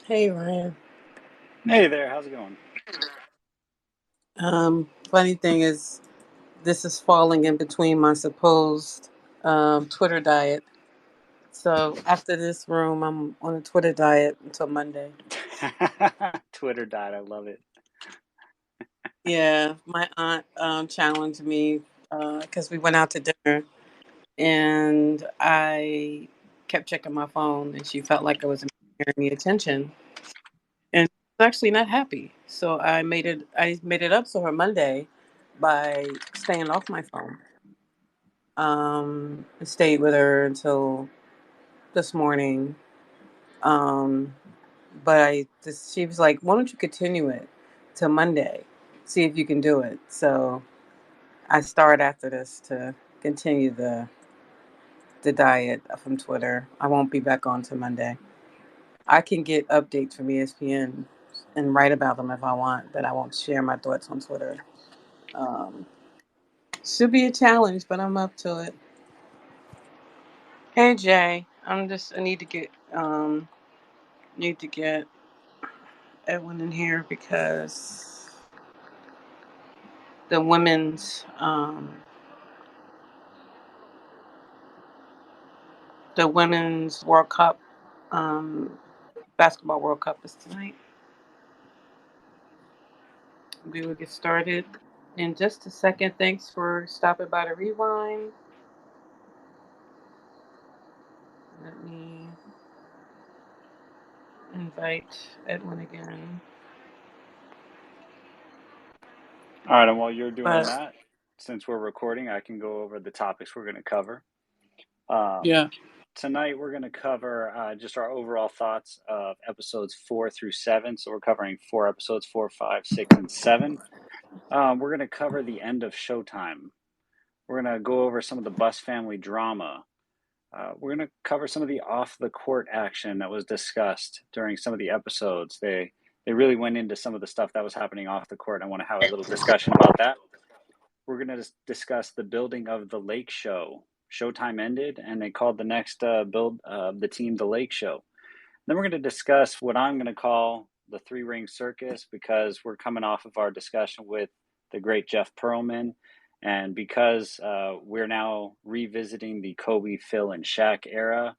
Hey Ryan. Hey there, how's it going? Funny thing is, this is falling in between my supposed Twitter diet. So after this room, I'm on a Twitter diet until Monday. Twitter died, I love it. Yeah, my aunt challenged me because we went out to dinner and I kept checking my phone and she felt like I wasn't paying me attention and she was actually not happy. So I made it up to her Monday by staying off my phone. I stayed with her until this morning. Um, but she was like, "Why don't you continue it till Monday? See if you can do it." So I start after this to continue the diet from Twitter. I won't be back on till Monday. I can get updates from ESPN and write about them if I want, but I won't share my thoughts on Twitter. Um, Should be a challenge, but I'm up to it. Hey Jay, I need to get Edwin in here because the women's World Cup um, basketball World Cup is tonight. We will get started in just a second. Thanks for stopping by to rewind. Let me invite Edwin again. All right, and while you're doing But that, since we're recording, I can go over the topics we're going to cover. Um, yeah, Tonight, we're going to cover just our overall thoughts of episodes 4 through 7. So we're covering 4 episodes, 4, 5, 6, and 7. We're going to cover the end of Showtime. We're going to go over some of the Bus family drama. We're going to cover some of the off the court action that was discussed during some of the episodes. They really went into some of the stuff that was happening off the court. I want to have a little discussion about that. We're going to discuss the building of the Lake Show. Showtime ended, and they called the next build of the team the Lake Show. Then we're going to discuss what I'm going to call the Three Ring Circus because we're coming off of our discussion with the great Jeff Pearlman. And because we're now revisiting the Kobe, Phil, and Shaq era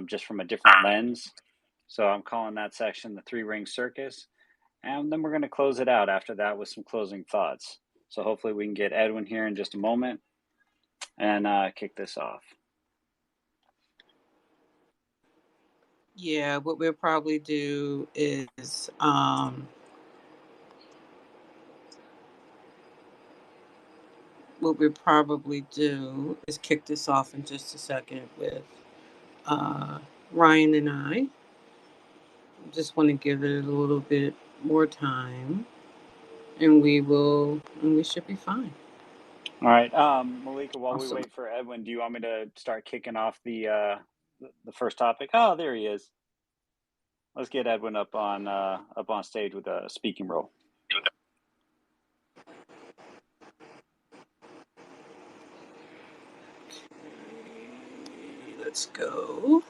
just from a different lens. So I'm calling that section the Three Ring Circus. And then we're going to close it out after that with some closing thoughts. So hopefully we can get Edwin here in just a moment and kick this off. yeah. What we'll probably do is kick this off in just a second with uh, Ryan and I. Just want to give it a little bit more time, and we should be fine. All right, Malika. While we Awesome. wait for Edwin, do you want me to start kicking off the first topic? Oh, there he is. Let's get Edwin up on stage with a speaking role. Let's go.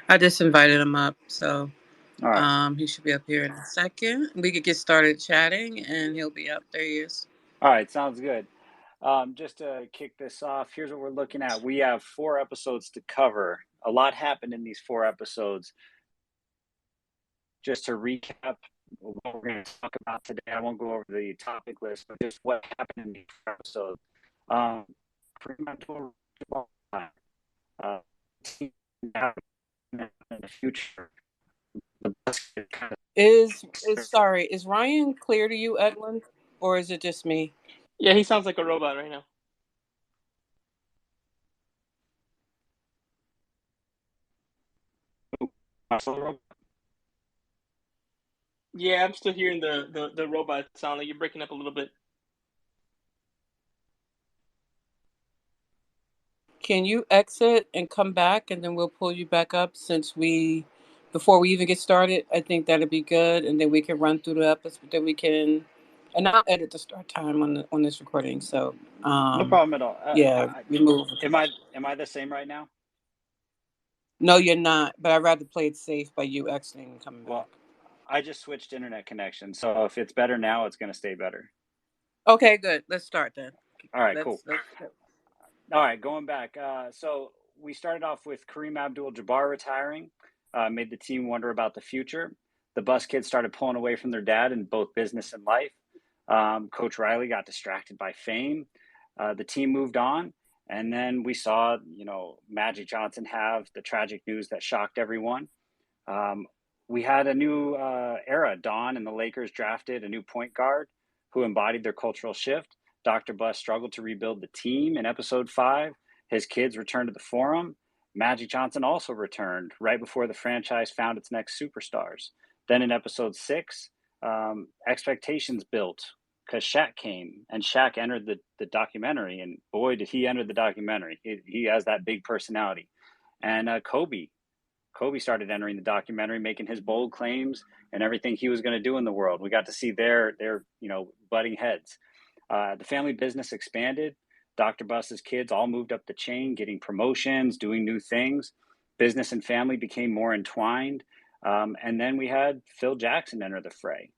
I just invited him up, so All right, he should be up here in a second. We could get started chatting, and he'll be up. There he is. all right, sounds good. Just to kick this off, here's what we're looking at. We have 4 episodes to cover. A lot happened in these 4 episodes. Just to recap what we're going to talk about today, I won't go over the topic list, but just what happened in these episodes. Kareem Abdul-Jabbar, uh, in the future. The kind Is Ryan clear to you, Edwin, or is it just me? Yeah, he sounds like a robot right now. of Yeah, I'm still hearing the robot sound. Like you're breaking up a little bit. Can you exit and come back, and then we'll pull you back up before we even get started? I think that'd be good, and then we can run through the episode. Then we can, and I'll edit the start time on this recording. So, no problem at all. yeah, remove. Am I the same right now? No, you're not. But I'd rather play it safe by you exiting and coming back. Well, I just switched internet connection, so if it's better now, it's going to stay better. Okay, good. Let's start then. All right, cool. Let's All right, going back. So we started off with Kareem Abdul-Jabbar retiring, made the team wonder about the future. The Bus kids started pulling away from their dad in both business and life. Coach Riley got distracted by fame. The team moved on, and then we saw, Magic Johnson have the tragic news that shocked everyone. We had a new era dawn, and the Lakers drafted a new point guard who embodied their cultural shift. Dr. Buss struggled to rebuild the team in episode 5. His kids returned to the forum. Magic Johnson also returned right before the franchise found its next superstars. Then in episode 6, expectations built because Shaq came, and Shaq entered the documentary, and boy, did he enter the documentary. He has that big personality. And Kobe started entering the documentary, making his bold claims and everything he was going to do in the world. We got to see their butting heads. The family business expanded. Dr. Buss's kids all moved up the chain, getting promotions, doing new things. Business and family became more entwined. And then we had Phil Jackson enter the fray.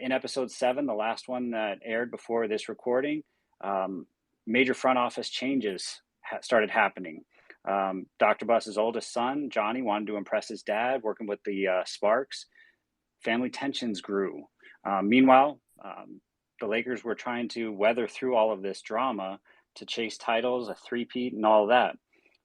In episode 7, the last one that aired before this recording, major front office changes started happening. Dr. Buss's oldest son, Johnny, wanted to impress his dad, working with the Sparks. Family tensions grew. Meanwhile, the Lakers were trying to weather through all of this drama to chase titles, a three-peat, and all of that.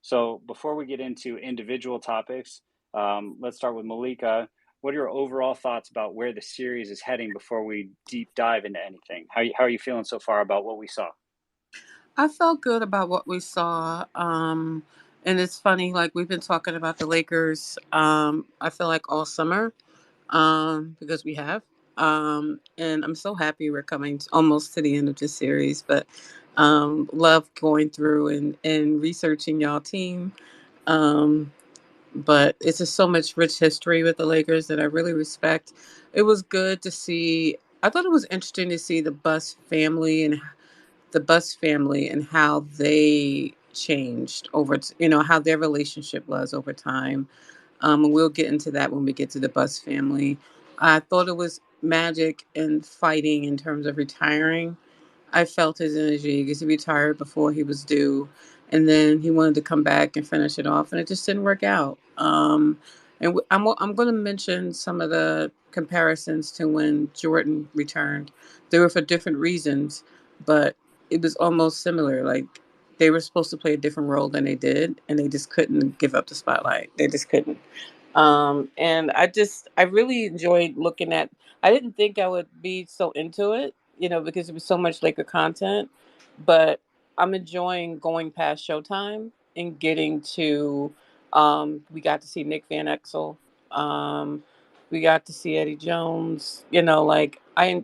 So before we get into individual topics, let's start with Malika. What are your overall thoughts about where the series is heading before we deep dive into anything? How are you feeling so far about what we saw? I felt good about what we saw. And it's funny, like we've been talking about the Lakers, I feel like all summer, because we have. And I'm so happy we're coming almost to the end of this series, but love going through and researching y'all team. Um, but it's just so much rich history with the Lakers that I really respect. It was good to see. I thought it was interesting to see the Bus family and how they changed over, how their relationship was over time. And we'll get into that when we get to the Bus family. I thought it was Magic and fighting in terms of retiring. I felt his energy because he retired before he was due, and then he wanted to come back and finish it off, and it just didn't work out. I'm going to mention some of the comparisons to when Jordan returned. They were for different reasons, but it was almost similar. Like they were supposed to play a different role than they did, and they just couldn't give up the spotlight. They just couldn't. And I really enjoyed looking at. I didn't think I would be so into it, because it was so much Laker content, but I'm enjoying going past Showtime and getting to. We got to see Nick Van Exel. We got to see Eddie Jones. Like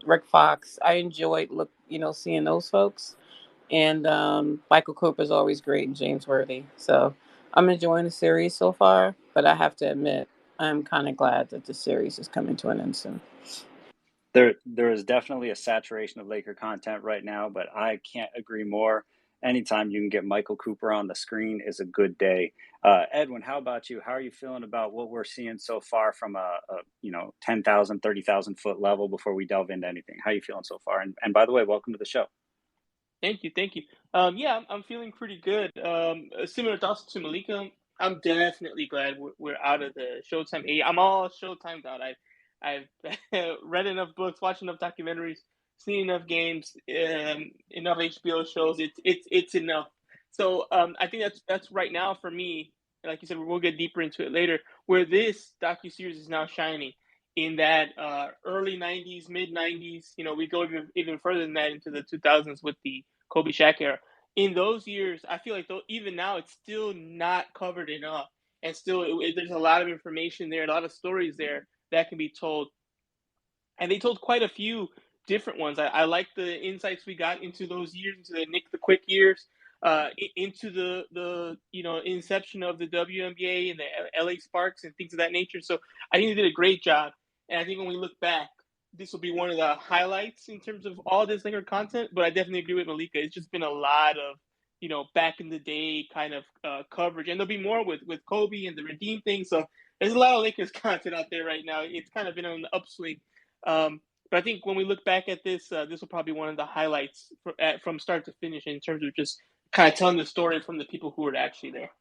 Rick Fox. I enjoyed seeing those folks, and Michael Cooper is always great, and James Worthy. So I'm enjoying the series so far, but I have to admit, I'm kind of glad that the series is coming to an end soon. There is definitely a saturation of Laker content right now, but I can't agree more. Anytime you can get Michael Cooper on the screen is a good day. Edwin, how about you? How are you feeling about what we're seeing so far from a 10,000, 30,000 foot level before we delve into anything? How are you feeling so far? And by the way, welcome to the show. Thank you, thank you. Yeah, I'm feeling pretty good. Similar thoughts to Malika. I'm definitely glad we're out of the Showtime age. I'm all Showtimed out. I've read enough books, watched enough documentaries, seen enough games, enough HBO shows. It's enough. So I think that's right now for me. Like you said, we'll get deeper into it later. Where this docuseries is now shining in that early '90s, mid '90s. We go even further than that into the 2000s with the Kobe Shaq era. In those years, I feel like even now it's still not covered enough, and still there's a lot of information there, a lot of stories there that can be told, and they told quite a few different ones. I like the insights we got into those years, into the Nick the Quick years, into the inception of the WNBA and the LA Sparks and things of that nature. So I think they did a great job, and I think when we look back, this will be one of the highlights in terms of all this Laker content. But I definitely agree with Malika. It's just been a lot of back in the day kind of coverage, and there'll be more with Kobe and the Redeem thing. So there's a lot of Lakers content out there right now. It's kind of been on the upswing. But I think when we look back at this, this will probably be one of the highlights from start to finish in terms of just kind of telling the story from the people who were actually there.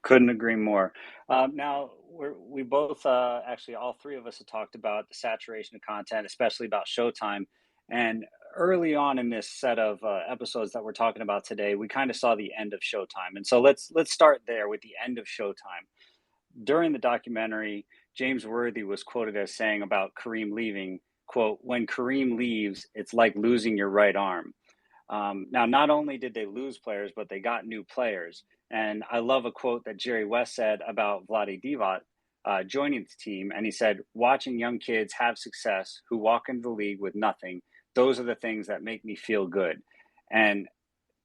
Couldn't agree more. Now, we both, actually, all three of us have talked about the saturation of content, especially about Showtime. And early on in this set of episodes that we're talking about today, we kind of saw the end of Showtime. And so let's start there with the end of Showtime. During the documentary, James Worthy was quoted as saying about Kareem leaving, quote, "When Kareem leaves, it's like losing your right arm." Now, not only did they lose players, but they got new players. And I love a quote that Jerry West said about Vlade Divac joining the team. And he said, "Watching young kids have success who walk into the league with nothing, those are the things that make me feel good." And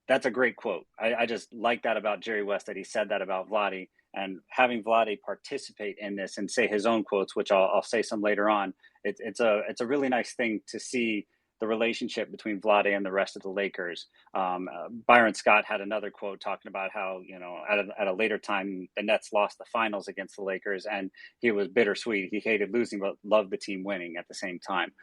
that's a great quote. I just like that about Jerry West, that he said that about Vlade, and having Vlade participate in this and say his own quotes, which I'll say some later on. It's a really nice thing to see the relationship between Vlade and the rest of the Lakers. Byron Scott had another quote talking about how, at a later time, the Nets lost the finals against the Lakers, and he was bittersweet. He hated losing, but loved the team winning at the same time.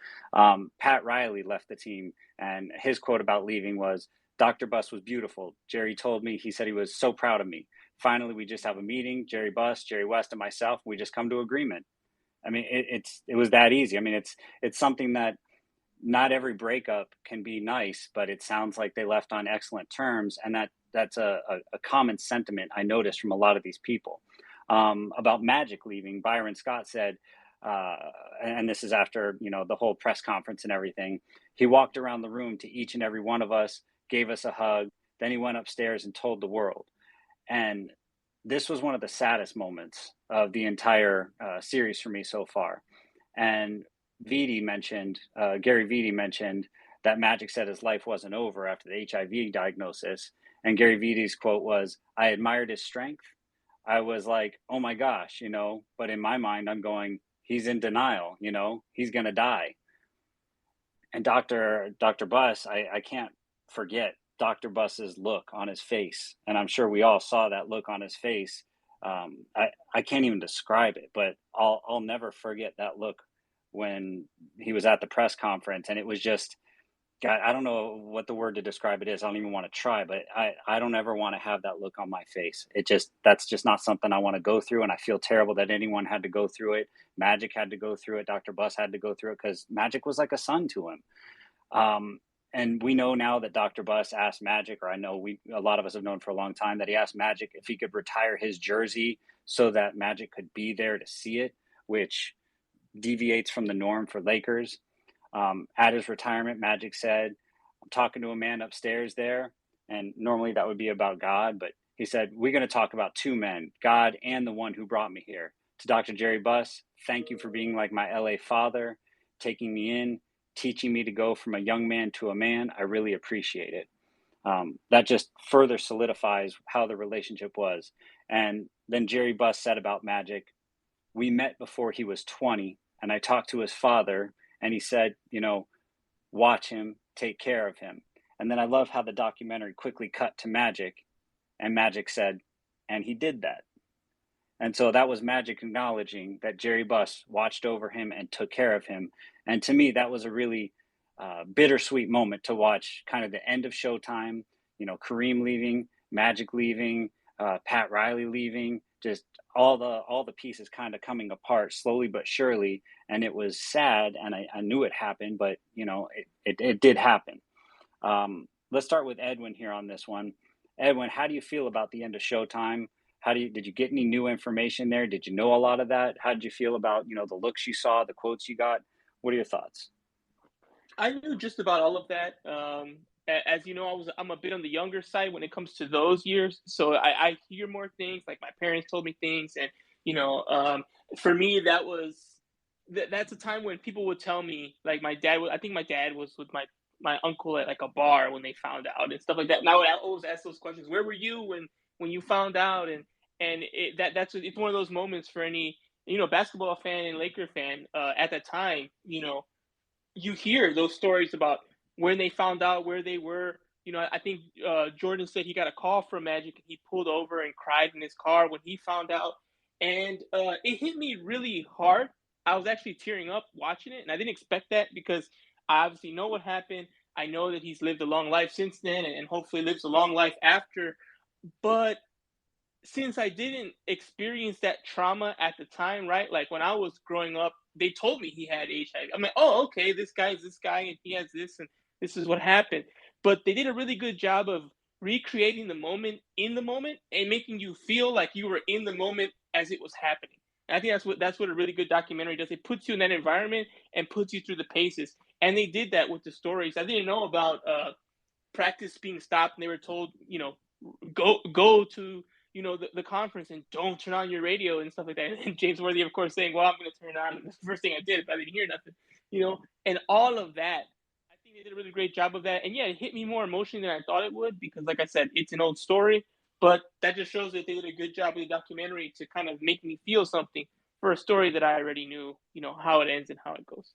Pat Riley left the team, and his quote about leaving was, "Dr. Buss was beautiful. Jerry told me, he said he was so proud of me. Finally, we just have a meeting, Jerry Buss, Jerry West, and myself. We just come to agreement." I mean, it was that easy. I mean, it's something that not every breakup can be nice, but it sounds like they left on excellent terms. And that's a common sentiment I noticed from a lot of these people. About Magic leaving, Byron Scott said, and this is after, the whole press conference and everything, "He walked around the room to each and every one of us, gave us a hug. Then he went upstairs and told the world." And this was one of the saddest moments of the entire series for me so far. And Gary Vitti mentioned that Magic said his life wasn't over after the HIV diagnosis. And Gary Vitti's quote was, "I admired his strength. I was like, oh my gosh, but in my mind, I'm going, he's in denial, he's going to die." And Dr. Buss, I can't forget Dr. Buss's look on his face. And I'm sure we all saw that look on his face. I can't even describe it, but I'll never forget that look when he was at the press conference. And it was just, God, I don't know what the word to describe it is. I don't even want to try, but I don't ever want to have that look on my face. That's just not something I want to go through. And I feel terrible that anyone had to go through it. Magic had to go through it. Dr. Buss had to go through it because Magic was like a son to him. And we know now that Dr. Buss asked Magic, or I know a lot of us have known for a long time, that he asked Magic if he could retire his jersey so that Magic could be there to see it, which deviates from the norm for Lakers. At his retirement, Magic said, "I'm talking to a man upstairs there," and normally that would be about God, but he said, "We're going to talk about two men, God and the one who brought me here. To Dr. Jerry Buss, thank you for being like my LA father, taking me in, teaching me to go from a young man to a man. I really appreciate it." That just further solidifies how the relationship was. And then Jerry Buss said about Magic, "We met before he was 20, and I talked to his father, and he said, watch him, take care of him." And then I love how the documentary quickly cut to Magic, and Magic said, "And he did that." And so that was Magic acknowledging that Jerry Buss watched over him and took care of him. And to me, that was a really bittersweet moment to watch, kind of the end of Showtime, Kareem leaving, Magic leaving, Pat Riley leaving, just all the pieces kind of coming apart slowly but surely. And it was sad, and I knew it happened, but it did happen. Let's start with Edwin here on this one. Edwin, how do you feel about the end of Showtime? Did you get any new information there? Did you know a lot of that? How did you feel about, the looks you saw, the quotes you got? What are your thoughts? I knew just about all of that. As you know, I'm a bit on the younger side when it comes to those years, so I hear more things. Like my parents told me things, and for me, that's a time when people would tell me, like my dad. I think my dad was with my uncle at like a bar when they found out and stuff like that. And I would always ask those questions: "Where were you when you found out?" And it's one of those moments for any basketball fan and Laker fan at that time. You hear those stories about when they found out, where they were, I think Jordan said he got a call from Magic and he pulled over and cried in his car when he found out. And it hit me really hard. I was actually tearing up watching it, and I didn't expect that because I obviously know what happened. I know that he's lived a long life since then and hopefully lives a long life after. But since I didn't experience that trauma at the time, right? Like when I was growing up, they told me he had HIV. I'm like, oh, okay, this guy's this guy and he has this and this is what happened. But they did a really good job of recreating the moment in the moment and making you feel like you were in the moment as it was happening. And I think that's what a really good documentary does. It puts you in that environment and puts you through the paces. And they did that with the stories. I didn't know about practice being stopped and they were told, go to the conference and don't turn on your radio and stuff like that. And James Worthy, of course, saying, well, I'm going to turn it on. And that's the first thing I did, but I didn't hear nothing. And all of that. I think they did a really great job of that. And yeah, it hit me more emotionally than I thought it would because, like I said, it's an old story, but that just shows that they did a good job with the documentary to kind of make me feel something for a story that I already knew, how it ends and how it goes.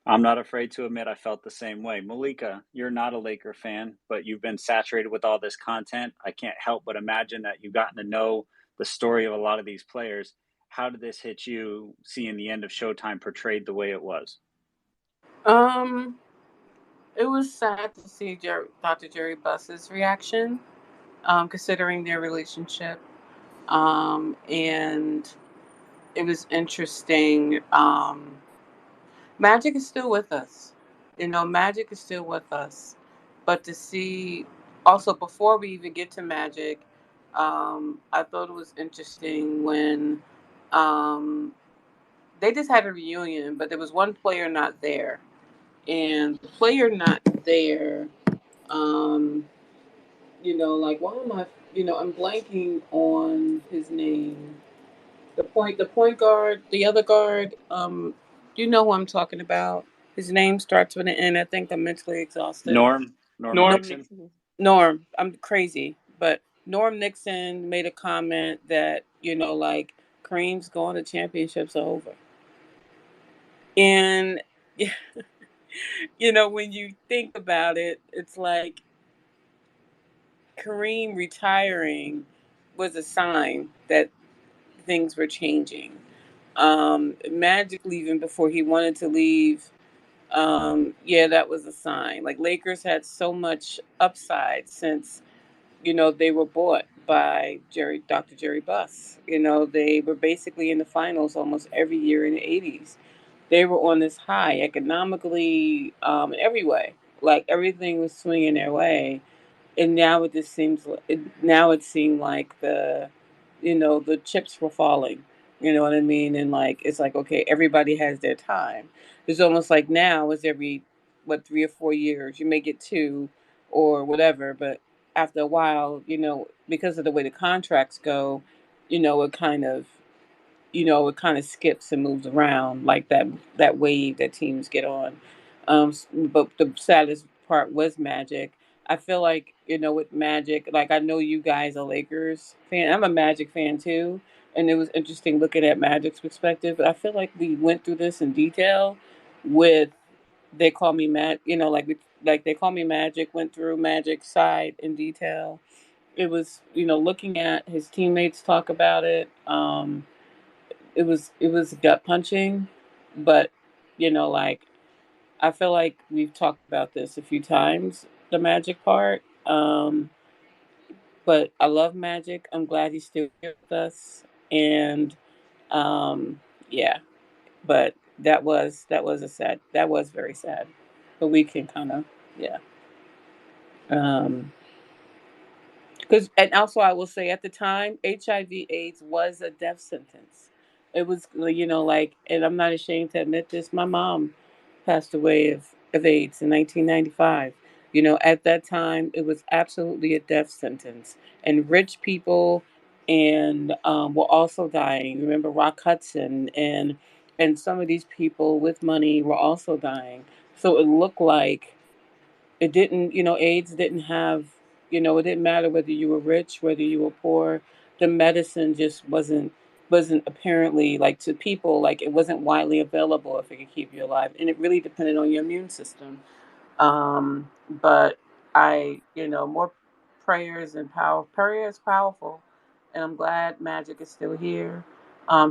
I'm not afraid to admit I felt the same way. Malika, you're not a Laker fan, but you've been saturated with all this content. I can't help but imagine that you've gotten to know the story of a lot of these players. How did this hit you seeing the end of Showtime portrayed the way it was? Um, it was sad to see Dr. Jerry Buss's reaction, considering their relationship. And it was interesting. Magic is still with us. Magic is still with us. But to see, also before we even get to Magic, I thought it was interesting when um, they just had a reunion, but there was one player not there. And the player not there, um, like, why am I, I'm blanking on his name. The point guard, the other guard, you know who I'm talking about. His name starts with an N. I think I'm mentally exhausted. Norm No, Norm Nixon. Nixon. Norm, I'm crazy, but Norm Nixon made a comment that like Kareem's going to championships are over, and when you think about it, it's like Kareem retiring was a sign that things were changing. Magic leaving before he wanted to leave, yeah, that was a sign. Like Lakers had so much upside since they were bought by Dr. Jerry Buss. They were basically in the finals almost every year in the '80s. They were on this high economically, every way. Like everything was swinging their way, and now it just seems now it seemed like the chips were falling. You know what I mean? And like it's like, okay, everybody has their time. It's almost like now is every 3 or 4 years you may get two or whatever, but after a while, because of the way the contracts go, it kind of skips and moves around like that wave that teams get on. But the saddest part was Magic. I feel like with Magic, like I know you guys are Lakers fan. I'm a Magic fan too, and it was interesting looking at Magic's perspective. But I feel like we went through this in detail with they call me Matt. Like they call me Magic. Went through Magic's side in detail. It was looking at his teammates talk about it. It was gut punching, but like I feel like we've talked about this a few times, the Magic part. But I love Magic. I'm glad he's still here with us, and yeah. But that was very sad. But we can kind of yeah. Um, Because, and also, I will say at the time, HIV/AIDS was a death sentence. It was, like, and I'm not ashamed to admit this. My mom passed away of AIDS in 1995. At that time, it was absolutely a death sentence, and rich people and were also dying. Remember Rock Hudson and some of these people with money were also dying. So it looked like it didn't, AIDS didn't have, it didn't matter whether you were rich, whether you were poor. The medicine just wasn't apparently like to people, like it wasn't widely available if it could keep you alive. And it really depended on your immune system. But More prayers and power. Prayer is powerful, and I'm glad Magic is still here.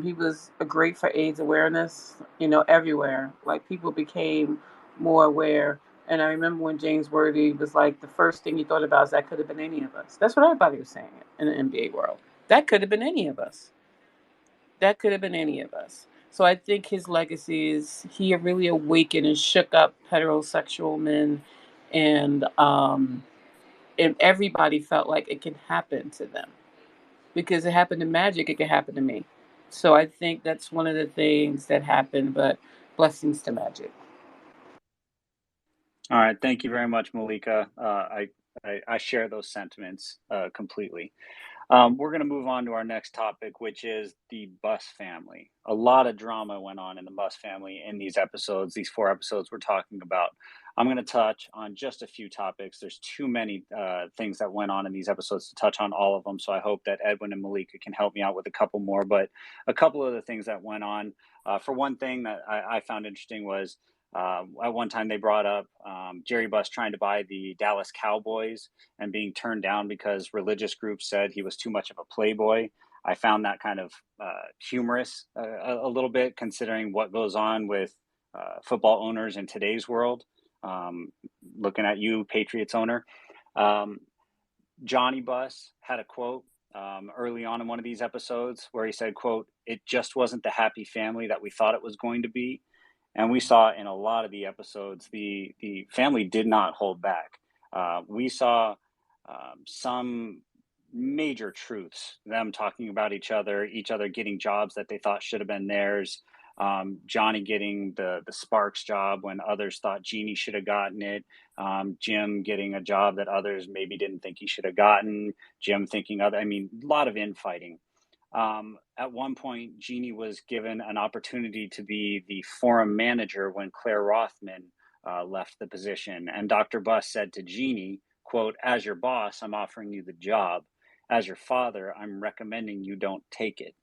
He was a great for AIDS awareness, everywhere. Like people became more aware. And I remember when James Worthy was like, the first thing he thought about is that could have been any of us. That's what everybody was saying in the NBA world. That could have been any of us. That could have been any of us. So I think his legacy is he really awakened and shook up heterosexual men, and and everybody felt like it can happen to them because it happened to Magic. It could happen to me. So I think that's one of the things that happened. But blessings to Magic. All right, thank you very much, Malika. I share those sentiments completely. We're going to move on to our next topic, which is the Bus family. A lot of drama went on in the Bus family in these episodes, these 4 episodes we're talking about. I'm going to touch on just a few topics. There's too many things that went on in these episodes to touch on all of them. So I hope that Edwin and Malika can help me out with a couple more. But a couple of the things that went on, for one thing that I found interesting was at one time they brought up Jerry Buss trying to buy the Dallas Cowboys and being turned down because religious groups said he was too much of a playboy. I found that kind of humorous a little bit, considering what goes on with football owners in today's world. Looking at you, Patriots owner. Johnny Buss had a quote early on in one of these episodes where he said, quote, "It just wasn't the happy family that we thought it was going to be." And we saw in a lot of the episodes, the family did not hold back. We saw some major truths, them talking about each other getting jobs that they thought should have been theirs. Johnny getting the Sparks job when others thought Jeannie should have gotten it. Jim getting a job that others maybe didn't think he should have gotten. Jim thinking a lot of infighting. At one point, Jeannie was given an opportunity to be the forum manager when Claire Rothman left the position. And Dr. Buss said to Jeannie, quote, "As your boss, I'm offering you the job. As your father, I'm recommending you don't take it."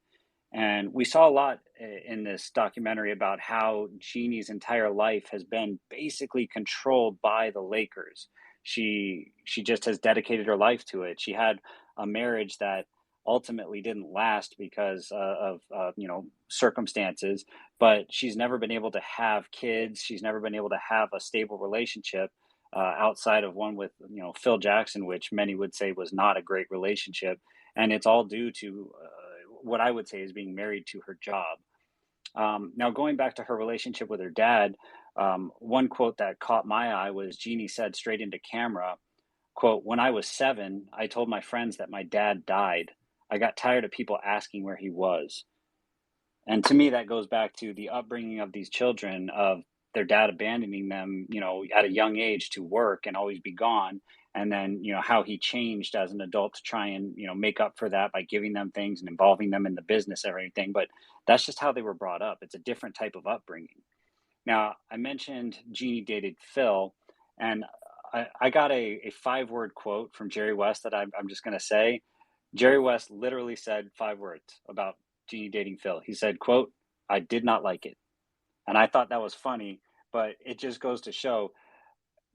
And we saw a lot in this documentary about how Jeannie's entire life has been basically controlled by the Lakers. She just has dedicated her life to it. She had a marriage that ultimately didn't last because of circumstances, but she's never been able to have kids. She's never been able to have a stable relationship outside of one with Phil Jackson, which many would say was not a great relationship, and it's all due to what I would say is being married to her job. Now, going back to her relationship with her dad, one quote that caught my eye was Jeannie said straight into camera, quote, "When I was 7, I told my friends that my dad died. I got tired of people asking where he was." And to me, that goes back to the upbringing of these children, of their dad abandoning them, at a young age to work and always be gone. And then, how he changed as an adult to try and, make up for that by giving them things and involving them in the business and everything. But that's just how they were brought up. It's a different type of upbringing. Now, I mentioned Jeannie dated Phil, and I got a 5-word quote from Jerry West that I'm just going to say. Jerry West literally said 5 words about Jeannie dating Phil. He said, quote, "I did not like it." And I thought that was funny, but it just goes to show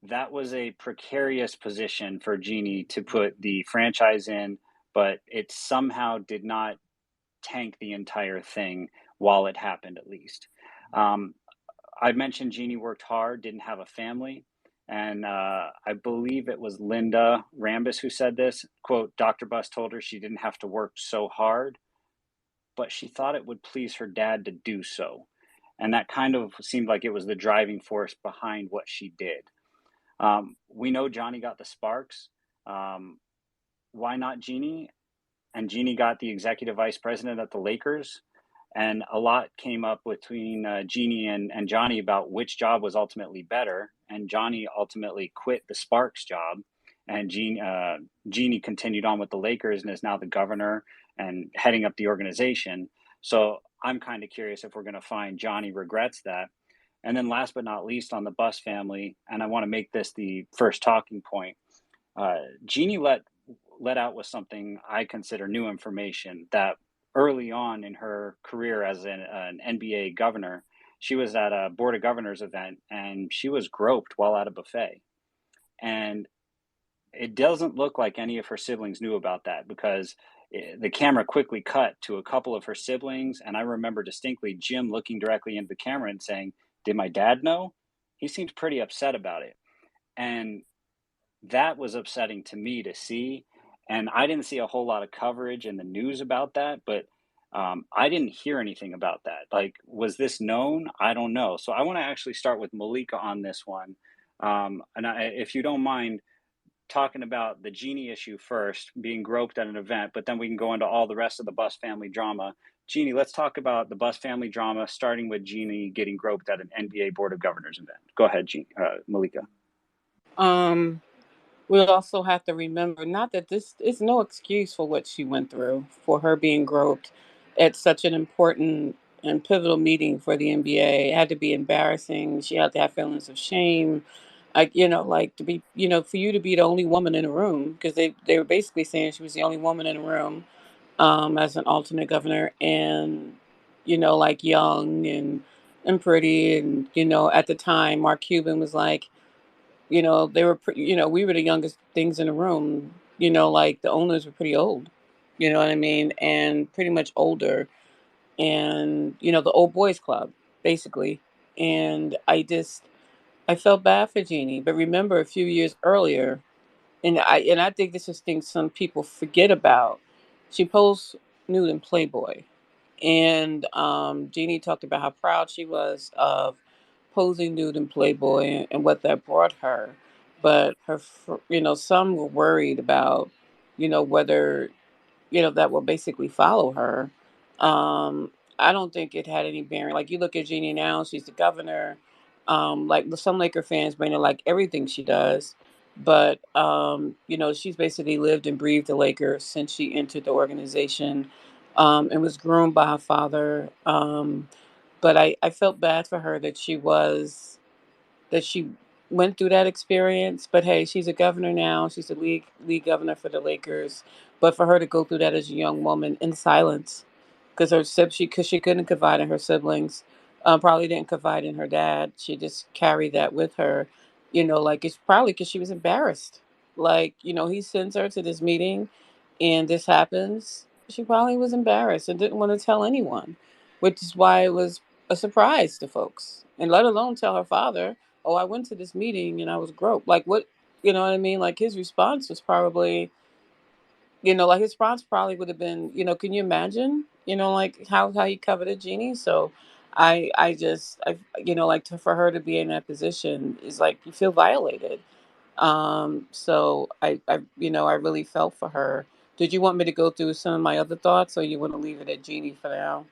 that was a precarious position for Jeannie to put the franchise in, but it somehow did not tank the entire thing while it happened, at least. I mentioned Jeannie worked hard, didn't have a family. And I believe it was Linda Rambis who said this, quote, "Dr. Buss told her she didn't have to work so hard, but she thought it would please her dad to do so." And that kind of seemed like it was the driving force behind what she did. We know Johnny got the Sparks. Why not Jeannie? And Jeannie got the executive vice president at the Lakers. And a lot came up between Jeannie and Johnny about which job was ultimately better. And Johnny ultimately quit the Sparks job. And Jeannie continued on with the Lakers and is now the governor and heading up the organization. So I'm kind of curious if we're going to find Johnny regrets that. And then last but not least, on the Buss family, and I want to make this the first talking point, Jeannie let out with something I consider new information, that early on in her career as an NBA governor, she was at a Board of Governors event and she was groped while at a buffet. And it doesn't look like any of her siblings knew about that, because the camera quickly cut to a couple of her siblings. And I remember distinctly Jim looking directly into the camera and saying, "Did my dad know?" He seemed pretty upset about it. And that was upsetting to me to see. And I didn't see a whole lot of coverage in the news about that, but I didn't hear anything about that. Like, was this known? I don't know. So I want to actually start with Malika on this one. If you don't mind, talking about the Jeannie issue first, being groped at an event, but then we can go into all the rest of the Bus family drama. Jeannie, let's talk about the Bus family drama, starting with Jeannie getting groped at an NBA Board of Governors event. Go ahead, Malika. Um, we also have to remember not that this is no excuse for what she went through, for her being groped at such an important and pivotal meeting for the NBA. It had to be embarrassing. She had to have feelings of shame. Like, like to be, for you to be the only woman in the room, because they were basically saying she was the only woman in the room, as an alternate governor, and, like young and pretty. And, at the time, Mark Cuban was like, they were pretty, we were the youngest things in the room, like the owners were pretty old, you know what I mean? And pretty much older. And, the old boys club, basically. And I felt bad for Jeannie. But remember a few years earlier, and I think this is things some people forget about. She posed nude in Playboy. And Jeannie talked about how proud she was of posing nude in Playboy and what that brought her. But some were worried about, whether that will basically follow her. I don't think it had any bearing. Like, you look at Jeannie now, she's the governor. Like, some Laker fans may not like everything she does, but she's basically lived and breathed the Lakers since she entered the organization, and was groomed by her father. But I felt bad for her that she went through that experience. But hey, she's a governor now. She's the league governor for the Lakers. But for her to go through that as a young woman in silence, because she couldn't confide in her siblings, probably didn't confide in her dad. She just carried that with her. Like, it's probably because she was embarrassed. Like, he sends her to this meeting, and this happens. She probably was embarrassed and didn't want to tell anyone, which is why it was a surprise to folks, and let alone tell her father, "Oh, I went to this meeting and I was groped." Like, what, you know what I mean? Like, his response was probably, like, his response probably would have been, can you imagine, like how he covered a Genie? So like, for her to be in that position is like, you feel violated. So I really felt for her. Did you want me to go through some of my other thoughts, or you want to leave it at Genie for now?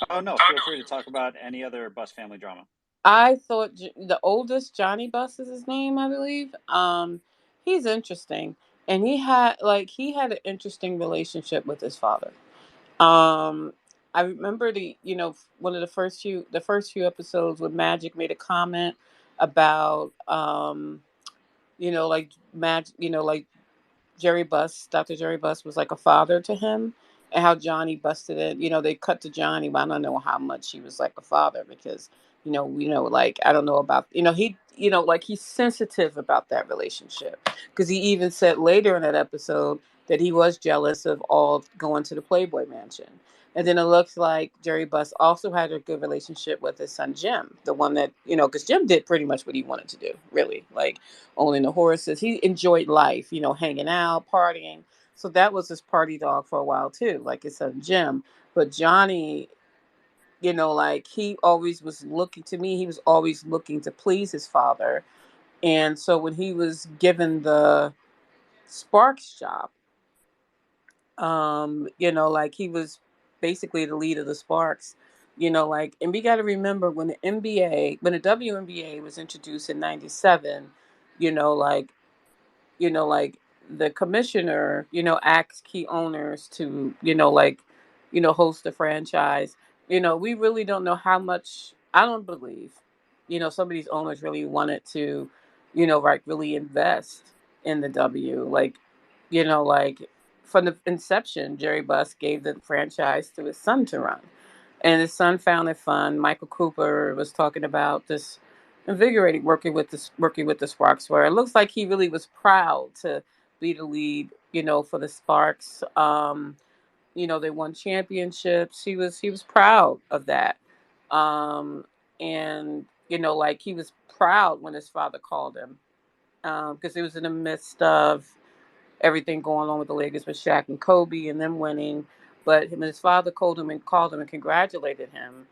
Oh, no, feel free to talk about any other Bus family drama. I thought the oldest, Johnny Bus is his name, I believe. He's interesting, and he had an interesting relationship with his father. Um, I remember one of the first few episodes when Magic made a comment about like Magic, like Dr. Jerry Buss was like a father to him, and how Johnny busted it. They cut to Johnny, but I don't know how much he was like a father, because, like, I don't know about, like, he's sensitive about that relationship, because he even said later in that episode that he was jealous of all going to the Playboy Mansion. And then it looks like Jerry Buss also had a good relationship with his son Jim, the one that, because Jim did pretty much what he wanted to do, really. Like, owning the horses. He enjoyed life, hanging out, partying. So that was his party dog for a while too, like his son Jim. But Johnny, like, he always was looking to me, he was always looking to please his father. And so when he was given the Sparks job, like, he was basically the lead of the Sparks. Like, and we got to remember, when the WNBA was introduced in '97, like, like, the commissioner, asks key owners to, like, host the franchise. We really don't know how much. I don't believe, some of these owners really wanted to, like, really invest in the W. Like, like, from the inception, Jerry Buss gave the franchise to his son to run, and his son found it fun. Michael Cooper was talking about this invigorating working with the Sparks. Where it looks like he really was proud to be the lead, for the Sparks. They won championships. He was proud of that. Um, and like he was proud when his father called him, because he was in the midst of everything going on with the Lakers with Shaq and Kobe and them winning. But him and his father called him and congratulated him.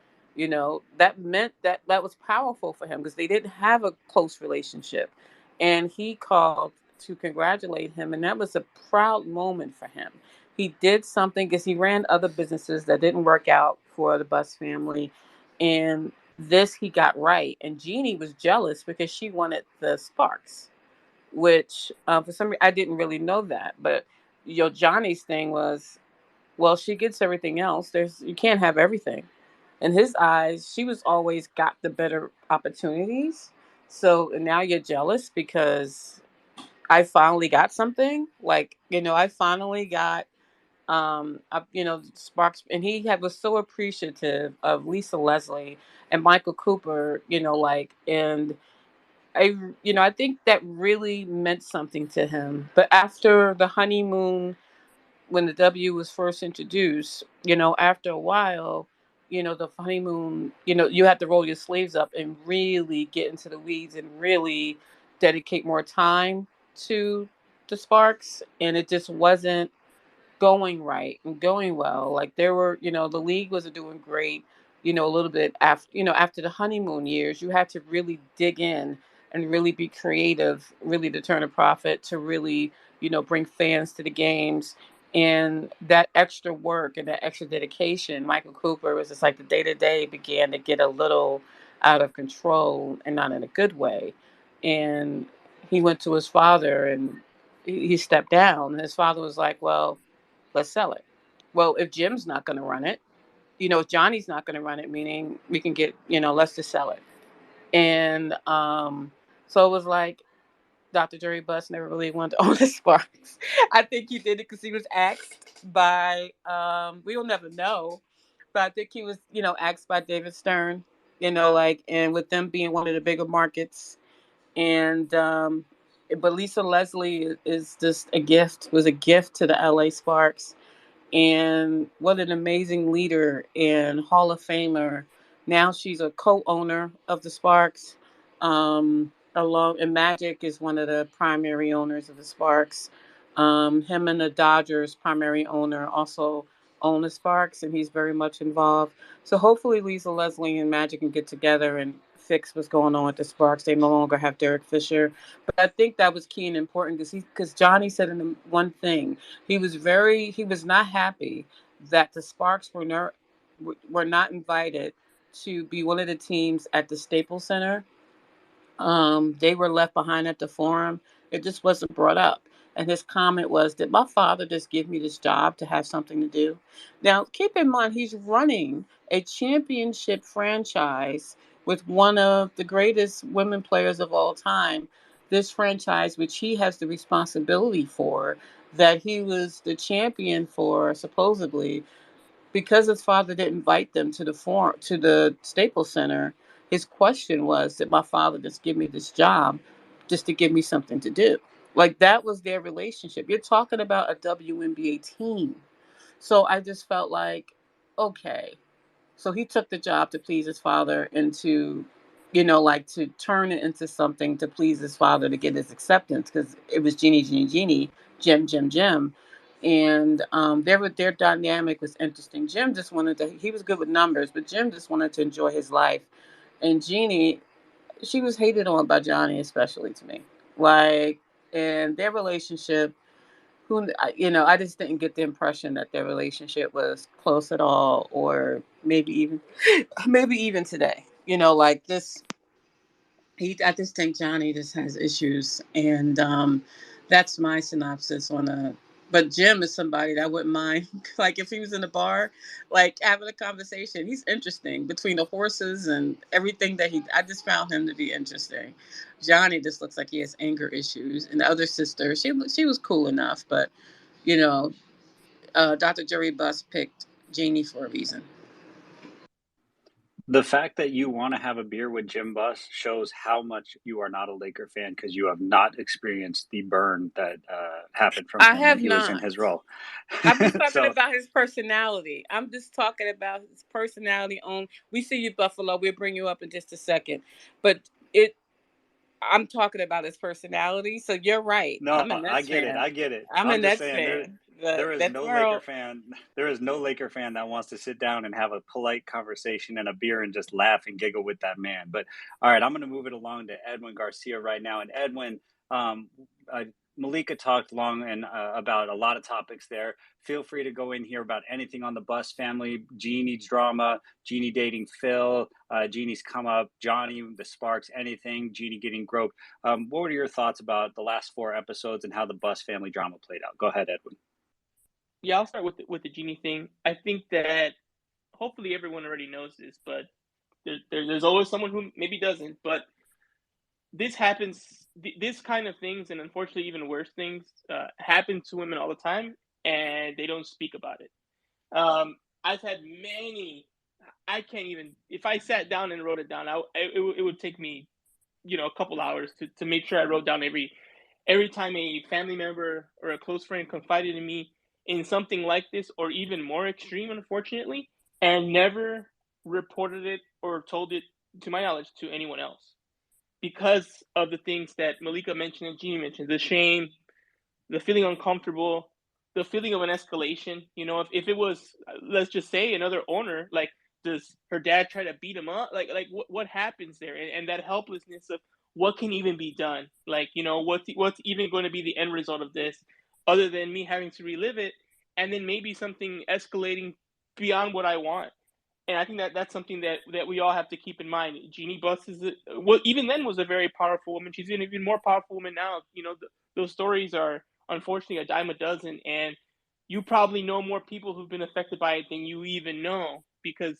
That meant that was powerful for him because they didn't have a close relationship. And he called to congratulate him, and that was a proud moment for him. He did something because he ran other businesses that didn't work out for the Bus family. And this he got right. And Jeannie was jealous because she wanted the Sparks, which for some reason I didn't really know that. But Johnny's thing was, well, she gets everything else. You can't have everything. In his eyes, she was always got the better opportunities. So now you're jealous because I finally got something. Like I finally got Sparks, and was so appreciative of Lisa Leslie and Michael Cooper. I think that really meant something to him. But after the honeymoon, when the W was first introduced, after a while, the honeymoon, you had to roll your sleeves up and really get into the weeds and really dedicate more time to the Sparks. And it just wasn't going right and going well. Like there were, the league wasn't doing great, a little bit after the honeymoon years. You had to really dig in and really be creative, really to turn a profit, to really, bring fans to the games. And that extra work and that extra dedication, Michael Cooper was just like the day to day began to get a little out of control and not in a good way. And he went to his father and he stepped down. And his father was like, well, let's sell it. Well, if Jim's not going to run it, if Johnny's not going to run it, meaning we can get, let's just sell it. And so it was like Dr. Jerry Buss never really wanted to own the Sparks. I think he did it because he was asked by, we'll never know, but I think he was, asked by David Stern, and with them being one of the bigger markets. And, but Lisa Leslie is just was a gift to the LA Sparks, and what an amazing leader and Hall of Famer. Now she's a co-owner of the Sparks. Along and Magic is one of the primary owners of the Sparks. Him and the Dodgers primary owner also own the Sparks, and he's very much involved. So hopefully Lisa Leslie and Magic can get together and fix what's going on with the Sparks. They no longer have Derek Fisher, but I think that was key and important because Johnny said in the one thing, he was not happy that the Sparks were not invited to be one of the teams at the Staples Center. They were left behind at the forum. It just wasn't brought up. And his comment was, did my father just give me this job to have something to do? Now, keep in mind, he's running a championship franchise with one of the greatest women players of all time. This franchise, which he has the responsibility for, that he was the champion for, supposedly, because his father didn't invite them to the Staples Center. His question was, did my father just give me this job just to give me something to do? Like that was their relationship. You're talking about a WNBA team. So I just felt like, okay. So he took the job to please his father and to, to turn it into something to please his father to get his acceptance, because it was Jeannie, Jeannie, Jeannie, Jim, Jim, Jim. And their dynamic was interesting. Jim just wanted to, he was good with numbers, but Jim just wanted to enjoy his life. And Jeannie, she was hated on by Johnny, especially to me. Like, and their relationship, I just didn't get the impression that their relationship was close at all, or maybe even today. Like this, I just think Johnny just has issues, and that's my synopsis on a. But Jim is somebody that I wouldn't mind. Like if he was in a bar, like having a conversation, he's interesting between the horses and everything that I just found him to be interesting. Johnny just looks like he has anger issues, and the other sister, she was cool enough, but you know, Dr. Jerry Buss picked Jeannie for a reason. The fact that you want to have a beer with Jim Buss shows how much you are not a Laker fan because you have not experienced the burn that happened from I him when have he was in not. his role. I'm just talking So about his personality. I'm just talking about his personality. On we see you, Buffalo. We'll bring you up in just a second, but it. I'm talking about his personality. So you're right. no, I'm a I Nets get it. fan. I get it. I'm a I'm just Nets saying fan. there But is that no Laker girl. fan. There is no Laker fan that wants to sit down and have a polite conversation and a beer and just laugh and giggle with that man. But all right, I'm going to move it along to Edwin Garcia right now. And Edwin, um, uh, Malika talked long and about a lot of topics there. Feel free to go in here about anything on the Buss family, Jeannie's drama, Jeannie dating Phil, Jeannie's come up, Johnny, the Sparks, anything, Jeannie getting groped. What were your thoughts about the last 4 episodes and how the Buss family drama played out? Go ahead, Edwin. Yeah, I'll start with the genie thing. I think that hopefully everyone already knows this, but there's always someone who maybe doesn't. But this happens. This kind of things, and unfortunately even worse things, happen to women all the time, and they don't speak about it. I've had many. I can't even. If I sat down and wrote it down, it would take me, a couple hours to make sure I wrote down every time a family member or a close friend confided in me in something like this, or even more extreme, unfortunately, and never reported it or told it, to my knowledge, to anyone else, because of the things that Malika mentioned and Jeannie mentioned: the shame, the feeling uncomfortable, the feeling of an escalation. If it was, let's just say, another owner, like, does her dad try to beat him up? Like what happens there? And that helplessness of what can even be done? Like, what's even going to be the end result of this, other than me having to relive it, and then maybe something escalating beyond what I want. And I think that that's something that we all have to keep in mind. Jeannie Buss even then was a very powerful woman. She's an even more powerful woman now. Those stories are unfortunately a dime a dozen, and you probably know more people who've been affected by it than you even know, because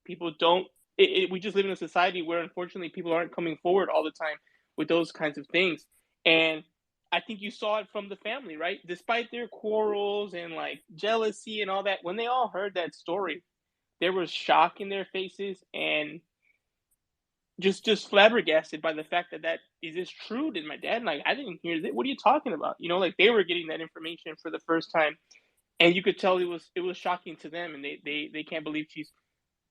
people don't. We just live in a society where unfortunately people aren't coming forward all the time with those kinds of things, and I think you saw it from the family, right? Despite their quarrels and like jealousy and all that, when they all heard that story, there was shock in their faces, and just flabbergasted by the fact that is this true? Did my dad, like, I didn't hear that? What are you talking about? Like, they were getting that information for the first time, and you could tell it was shocking to them, and they can't believe she's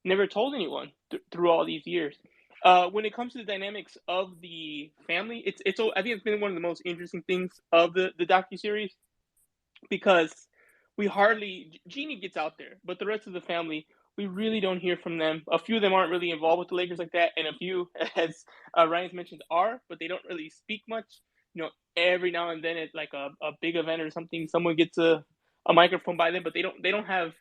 never told anyone through all these years. When it comes to the dynamics of the family, I think it's been one of the most interesting things of the docuseries, because Jeannie gets out there, but the rest of the family, we really don't hear from them. A few of them aren't really involved with the Lakers like that, and a few, as Ryan's mentioned, are, but they don't really speak much. Every now and then at like a big event or something, someone gets a microphone by them, but they don't have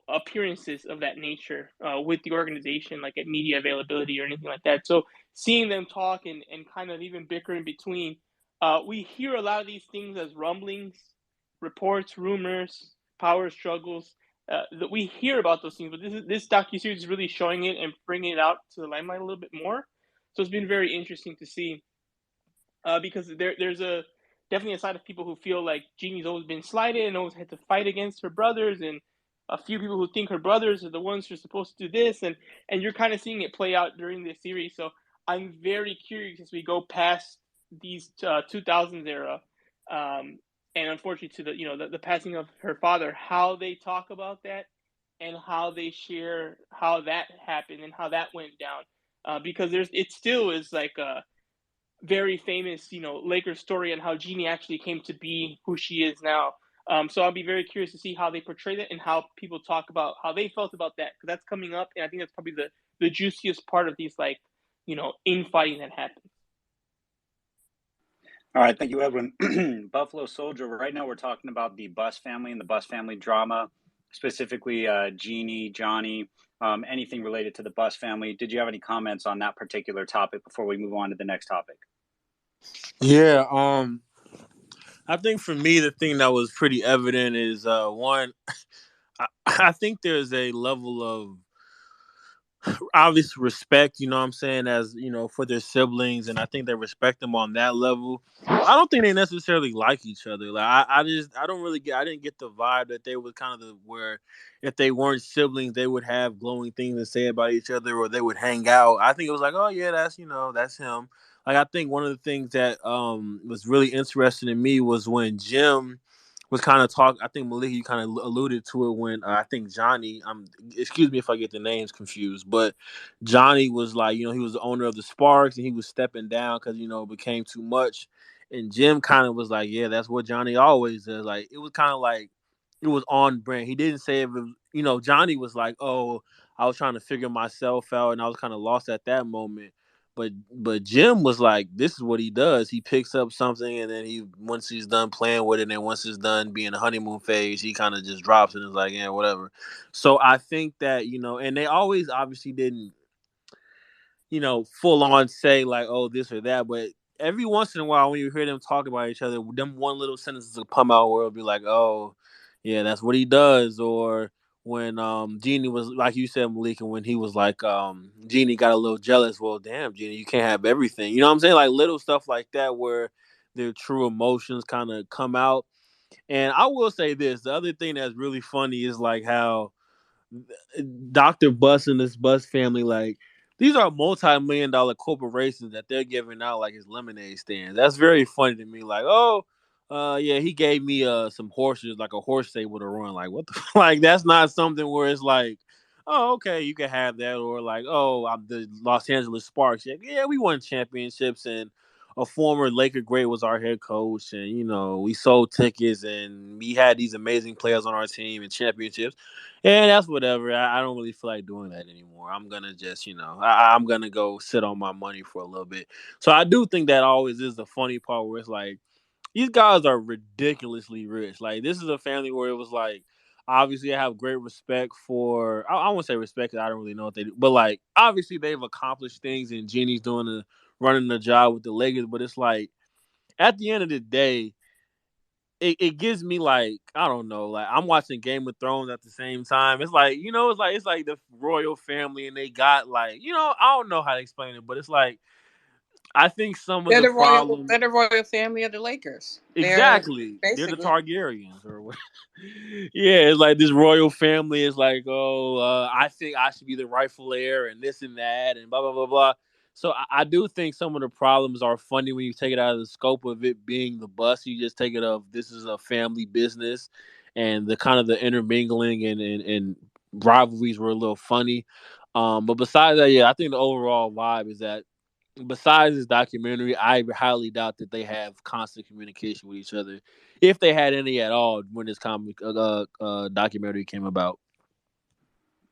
appearances of that nature with the organization, like at media availability or anything like that. So seeing them talk and kind of even bicker in between, we hear a lot of these things as rumblings, reports, rumors, power struggles. That we hear about those things, but this docuseries is really showing it and bringing it out to the limelight a little bit more. So it's been very interesting to see, because there's definitely a side of people who feel like Jeannie's always been slighted and always had to fight against her brothers, and a few people who think her brothers are the ones who are supposed to do this, and you're kind of seeing it play out during this series. So I'm very curious as we go past these 2000s era, and unfortunately to the passing of her father, how they talk about that and how they share how that happened and how that went down, because it still is like a very famous, Lakers story on how Jeannie actually came to be who she is now. So I'll be very curious to see how they portray that and how people talk about how they felt about that, because that's coming up, and I think that's probably the juiciest part of these, like, infighting that happens. All right, thank you, Edwin. Buffalo Soldier. Right now, we're talking about the Buss family and the Buss family drama, specifically Jeannie, Johnny, anything related to the Buss family. Did you have any comments on that particular topic before we move on to the next topic? Yeah, I think for me the thing that was pretty evident is one, I think there's a level of obvious respect, you know what I'm saying, as for their siblings, and I think they respect them on that level. I don't think they necessarily like each other. Like I don't really get I didn't get the vibe that they were kind of where if they weren't siblings they would have glowing things to say about each other or they would hang out. I think it was like, oh yeah, that's him. Like I think one of the things that was really interesting to me was when Jim was kind of talk. I think Malik, you kind of alluded to it when I think Johnny. Excuse me if I get the names confused, but Johnny was like, he was the owner of the Sparks and he was stepping down because it became too much. And Jim kind of was like, yeah, that's what Johnny always does. Like it was kind of like it was on brand. He didn't say if it was, Johnny was like, oh, I was trying to figure myself out and I was kind of lost at that moment. But Jim was like, this is what he does. He picks up something and then once he's done playing with it and once it's done being a honeymoon phase, he kind of just drops it and is like, yeah, whatever. So I think that, and they always obviously didn't, full on say like, oh, this or that, but every once in a while when you hear them talk about each other, them one little sentences will come out where it'll be like, oh, yeah, that's what he does. Or when Jeannie was like you said, Malik, and when he was like Jeannie got a little jealous, well, damn, Jeannie, you can't have everything. You know what I'm saying? Like little stuff like that where their true emotions kind of come out. And I will say this, the other thing that's really funny is like how Dr. Bus and this Bus family, like these are multi-million-dollar corporations that they're giving out like his lemonade stands. That's very funny to me. Like, oh, yeah, he gave me some horses, like a horse stable to run. Like, what the like? That's not something where it's like, oh, okay, you can have that, or like, oh, I'm the Los Angeles Sparks. Yeah, we won championships, and a former Laker great was our head coach, and we sold tickets, and we had these amazing players on our team and championships. And that's whatever. I don't really feel like doing that anymore. I'm gonna just, I'm gonna go sit on my money for a little bit. So I do think that always is the funny part where it's like these guys are ridiculously rich. Like this is a family where it was like obviously I have great respect for. I won't say respect because I don't really know what they do, but like obviously they've accomplished things, and Jeannie's running the job with the Lakers. But it's like at the end of the day, it gives me like I don't know, like I'm watching Game of Thrones at the same time. It's like it's like the royal family, and they got like I don't know how to explain it, but it's like I think some of They're the the royal. problems They're the royal family of the Lakers. They're exactly they're the basically. Targaryens or what. Yeah, it's like this royal family is like, oh, I think I should be the rightful heir and this and that and blah blah blah blah. So I do think some of the problems are funny when you take it out of the scope of it being the bus. You just take it of this is a family business, and the kind of the intermingling and rivalries were a little funny. But besides that, yeah, I think the overall vibe is that besides this documentary, I highly doubt that they have constant communication with each other, if they had any at all when this comic documentary came about.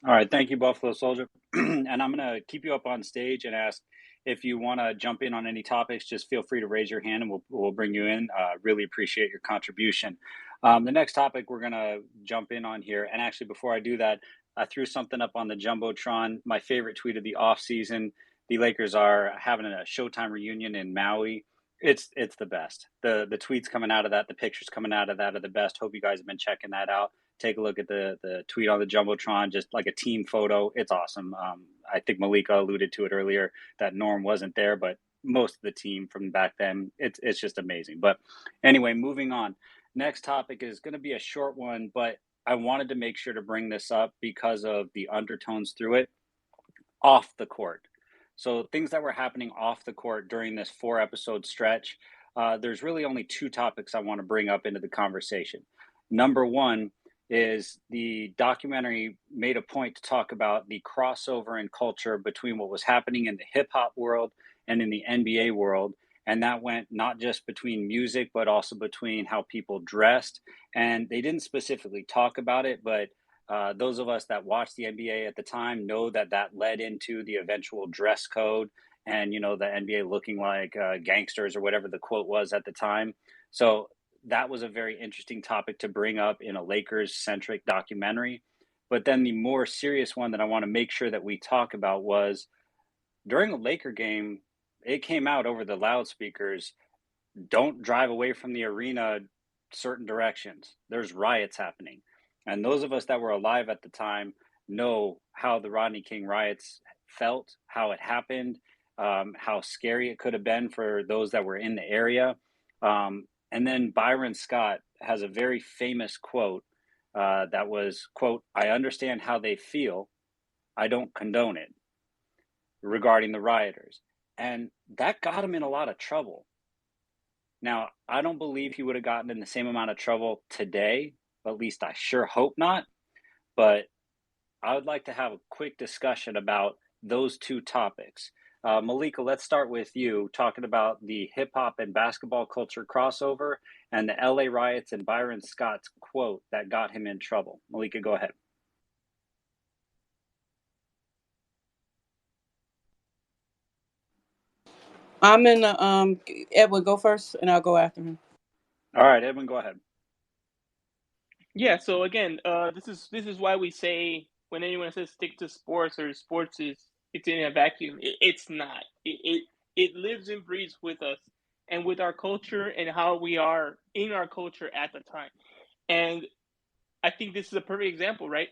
All right, thank you, Buffalo Soldier. And I'm going to keep you up on stage and ask if you want to jump in on any topics. Just feel free to raise your hand, and we'll bring you in. Really appreciate your contribution. The next topic we're going to jump in on here, and actually before I do that, I threw something up on the jumbotron. My favorite tweet of the off season: the Lakers are having a Showtime reunion in Maui. It's the best. The tweets coming out of that, the pictures coming out of that are the best. Hope you guys have been checking that out. Take a look at the tweet on the jumbotron, just like a team photo. It's awesome. I think Malika alluded to it earlier that Norm wasn't there, but most of the team from back then, it's just amazing. But anyway, moving on. Next topic is going to be a short one, but I wanted to make sure to bring this up because of the undertones through it. Off the court. So things that were happening off the court during this 4 episode stretch. There's really only two topics I want to bring up into the conversation. Number one is the documentary made a point to talk about the crossover in culture between what was happening in the hip hop world and in the NBA world. And that went not just between music, but also between how people dressed. And they didn't specifically talk about it, but those of us that watched the NBA at the time know that that led into the eventual dress code and, the NBA looking like gangsters or whatever the quote was at the time. So that was a very interesting topic to bring up in a Lakers centric documentary. But then the more serious one that I want to make sure that we talk about was during a Laker game, it came out over the loudspeakers, don't drive away from the arena certain directions. There's riots happening. And those of us that were alive at the time know how the Rodney King riots felt, how it happened, how scary it could have been for those that were in the area. And then Byron Scott has a very famous quote that was, quote, "I understand how they feel. I don't condone it," regarding the rioters. And that got him in a lot of trouble. Now, I don't believe he would have gotten in the same amount of trouble today. At least I sure hope not. But I would like to have a quick discussion about those two topics. Malika, let's start with you talking about the hip hop and basketball culture crossover and the LA riots and Byron Scott's quote that got him in trouble. Malika, go ahead. I'm in the Edwin, go first and I'll go after him. All right, Edwin, go ahead. Yeah. So again, this is why we say when anyone says stick to sports or sports is it's in a vacuum, it's not. It lives and breathes with us and with our culture and how we are in our culture at the time. And I think this is a perfect example, right?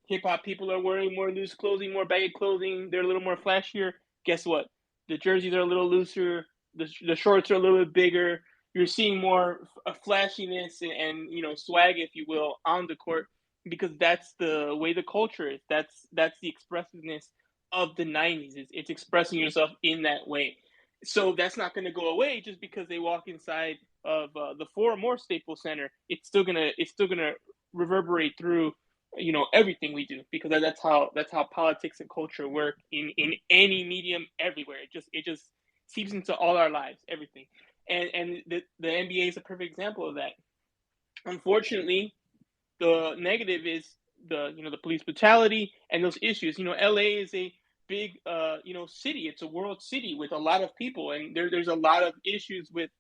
Hip hop people are wearing more loose clothing, more baggy clothing. They're a little more flashier. Guess what? The jerseys are a little looser. The shorts are a little bit bigger. You're seeing more flashiness and swag, if you will, on the court because that's the way the culture is. That's the expressiveness of the '90s. It's expressing yourself in that way. So that's not going to go away just because they walk inside of the Forum or Staples Center. It's still gonna reverberate through everything we do because that's how politics and culture work in any medium everywhere. It just seeps into all our lives, everything. And the NBA is a perfect example of that. Unfortunately, the negative is the police brutality and those issues. LA is a big city. It's a world city with a lot of people, and there's a lot of issues with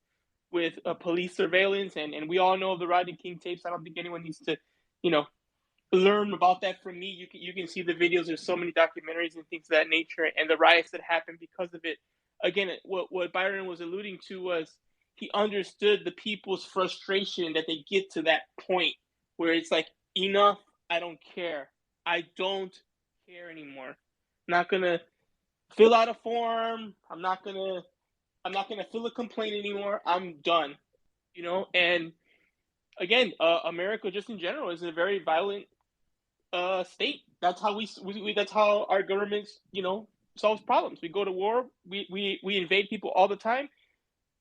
police surveillance, and we all know the Rodney King tapes. I don't think anyone needs to you know learn about that from me. You can see the videos. There's so many documentaries and things of that nature, and the riots that happened because of it. Again, what Byron was alluding to was he understood the people's frustration that they get to that point where it's like, enough, I don't care. I don't care anymore. I'm not gonna fill out a form. I'm not gonna fill a complaint anymore. I'm done. And again, America just in general is a very violent state. That's how that's how our government solves problems. We go to war. We invade people all the time.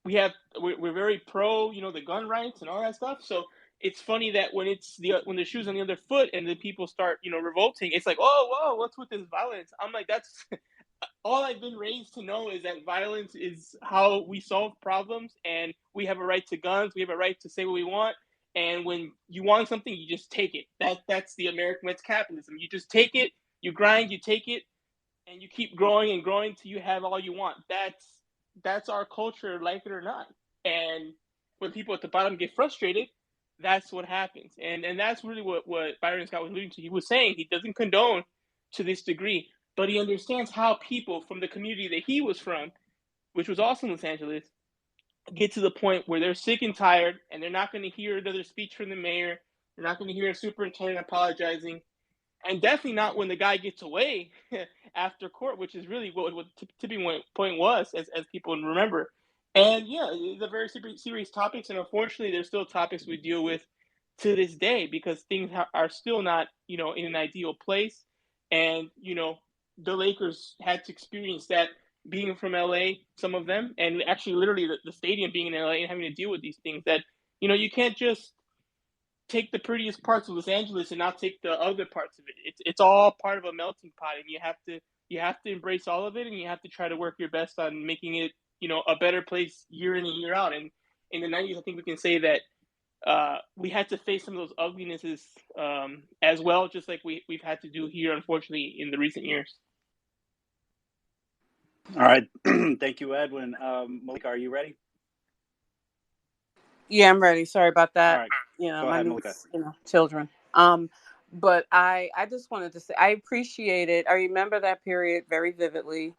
We're very pro the gun rights and all that stuff. So it's funny that when the shoe's on the other foot and the people start revolting, it's like, oh whoa, what's with this violence? I'm like, that's all I've been raised to know is that violence is how we solve problems, and we have a right to guns. We have a right to say what we want. And when you want something, you just take it. That's the American way. It's capitalism. You just take it, you grind, you take it, and you keep growing and growing till you have all you want. That's our culture, like it or not. And when people at the bottom get frustrated, that's what happens. And that's really what Byron Scott was alluding to. He was saying he doesn't condone to this degree, but he understands how people from the community that he was from, which was also in Los Angeles, get to the point where they're sick and tired and they're not going to hear another speech from the mayor. They're not going to hear a superintendent apologizing. And definitely not when the guy gets away after court, which is really what tipping point was, as people remember. And yeah, it's a very serious topics, and unfortunately, there's still topics we deal with to this day because things are still not in an ideal place. And the Lakers had to experience that being from LA, some of them, and actually literally the stadium being in LA and having to deal with these things that you can't just take the prettiest parts of Los Angeles and not take the other parts of it. It's all part of a melting pot, and you have to embrace all of it, and you have to try to work your best on making it a better place year in and year out. And in the '90s, I think we can say that we had to face some of those uglinesses as well, just like we've had to do here, unfortunately, in the recent years. All right. Thank you, Edwin. Malika, are you ready? Yeah, I'm ready. Sorry about All that. right. Go My ahead, new Malika. children. But I just wanted to say I appreciate it. I remember that period very vividly.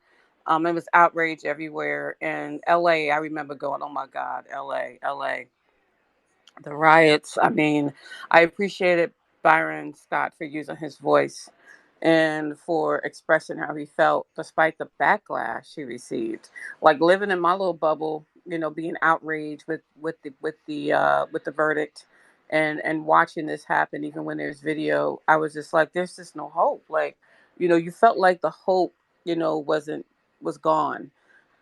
It was outrage everywhere. And LA, I remember going, oh my God, LA. The riots. I mean, I appreciated Byron Scott for using his voice and for expressing how he felt despite the backlash he received. Like living in my little bubble, being outraged with the verdict, and watching this happen. Even when there's video, I was just like, there's just no hope. Like, you felt like the hope, was gone.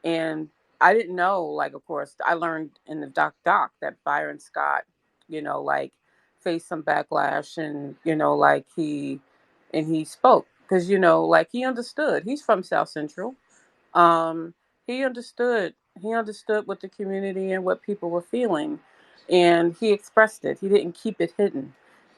And I didn't know, like, of course, I learned in the doc that Byron Scott, like, faced some backlash, and like, he spoke because, like, he understood. He's from South Central. um, he understood. He understood what the community and what people were feeling, and he expressed it. He didn't keep it hidden,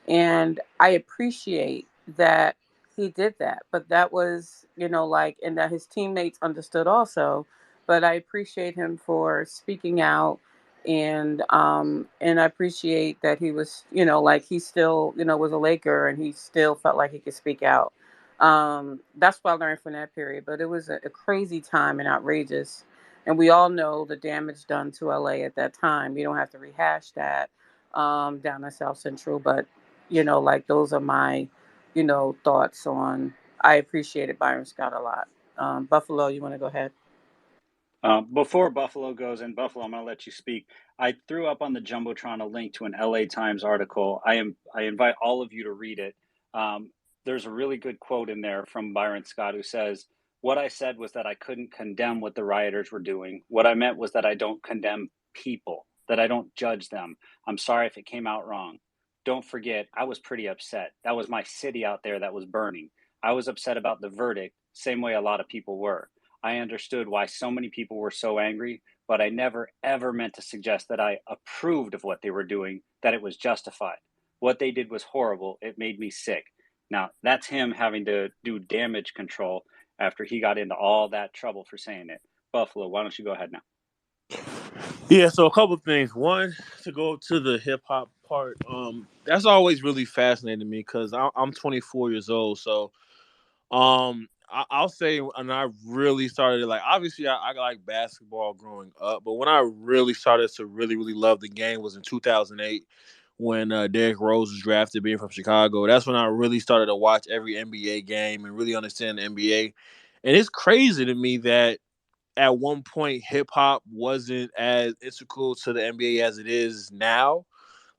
and I appreciate that he did that. But that was, like, and that his teammates understood also. But I appreciate him for speaking out, and I appreciate that he was, like, he still, was a Laker, and he still felt like he could speak out. That's what I learned from that period. But it was a crazy time and outrageous. And we all know the damage done to LA at that time. You don't have to rehash that, down in South Central. But, like, those are my, thoughts on. I appreciated Byron Scott a lot. Buffalo, you want to go ahead? Before Buffalo goes in, Buffalo, I'm going to let you speak. I threw up on the Jumbotron a link to an LA Times article. I invite all of you to read it. There's a really good quote in there from Byron Scott who says, "What I said was that I couldn't condemn what the rioters were doing. What I meant was that I don't condemn people, that I don't judge them. I'm sorry if it came out wrong. Don't forget, I was pretty upset. That was my city out there that was burning. I was upset about the verdict, same way a lot of people were. I understood why so many people were so angry, but I never ever meant to suggest that I approved of what they were doing, that it was justified. What they did was horrible. It made me sick." Now, that's him having to do damage control after he got into all that trouble for saying it. Buffalo, why don't you go ahead now? Yeah, so a couple of things. One, to go to the hip hop part, that's always really fascinating to me because I'm 24 years old. So, I'll say, and I really started, like, obviously I like basketball growing up, but when I really started to really really love the game was in 2008 when Derrick Rose was drafted, being from Chicago. That's when I really started to watch every NBA game and really understand the NBA. And it's crazy to me that at one point hip hop wasn't as integral to the NBA as it is now.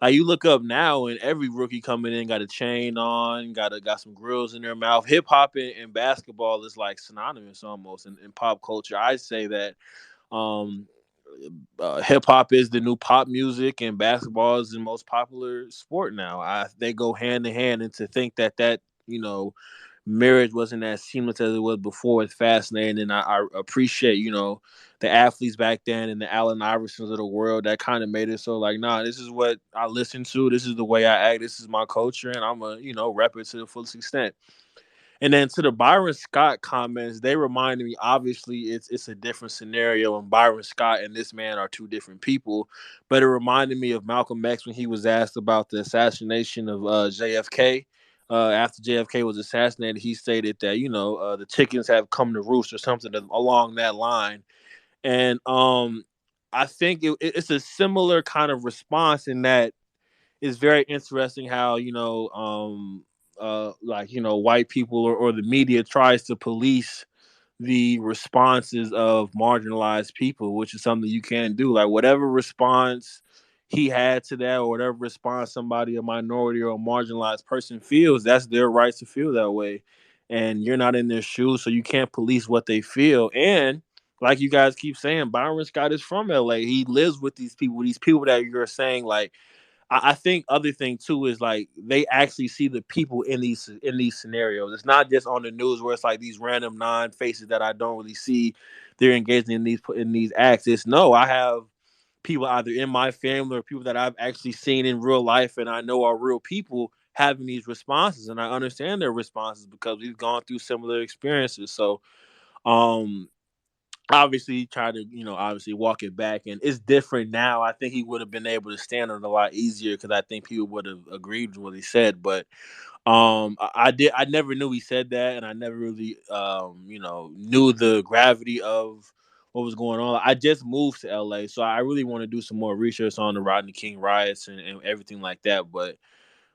Like, you look up now, and every rookie coming in got a chain on, got some grills in their mouth. Hip hop and basketball is like synonymous almost in pop culture. I say that um, hip hop is the new pop music, and basketball is the most popular sport now. They go hand in hand, and to think that marriage wasn't as seamless as it was before is fascinating. And I appreciate the athletes back then and the Allen Iversons of the world that kind of made it so, like, nah, this is what I listen to, this is the way I act, this is my culture, and I'm a rep it to the fullest extent. And then to the Byron Scott comments, they reminded me, obviously it's a different scenario, and Byron Scott and this man are two different people. But it reminded me of Malcolm X when he was asked about the assassination of JFK. After JFK was assassinated, he stated that the chickens have come to roost, or something along that line. And I think it's a similar kind of response in that it's very interesting how white people or the media tries to police the responses of marginalized people, which is something you can't do. Like, whatever response he had to that, or whatever response somebody, a minority or a marginalized person feels, that's their right to feel that way. And you're not in their shoes, so you can't police what they feel. And like you guys keep saying, Byron Scott is from LA. He lives with these people that you're saying, like, I think other thing too is, like, they actually see the people in these scenarios. It's not just on the news where it's like these random non faces that I don't really see. They're engaging in these acts. It's no, I have people either in my family or people that I've actually seen in real life, and I know are real people having these responses, and I understand their responses because we've gone through similar experiences. So, um, obviously try to obviously walk it back, and it's different now. I think he would have been able to stand on it a lot easier because I think people would have agreed with what he said. But I never knew he said that, and I never really knew the gravity of what was going on. I just moved to LA, so I really want to do some more research on the Rodney King riots and everything like that. But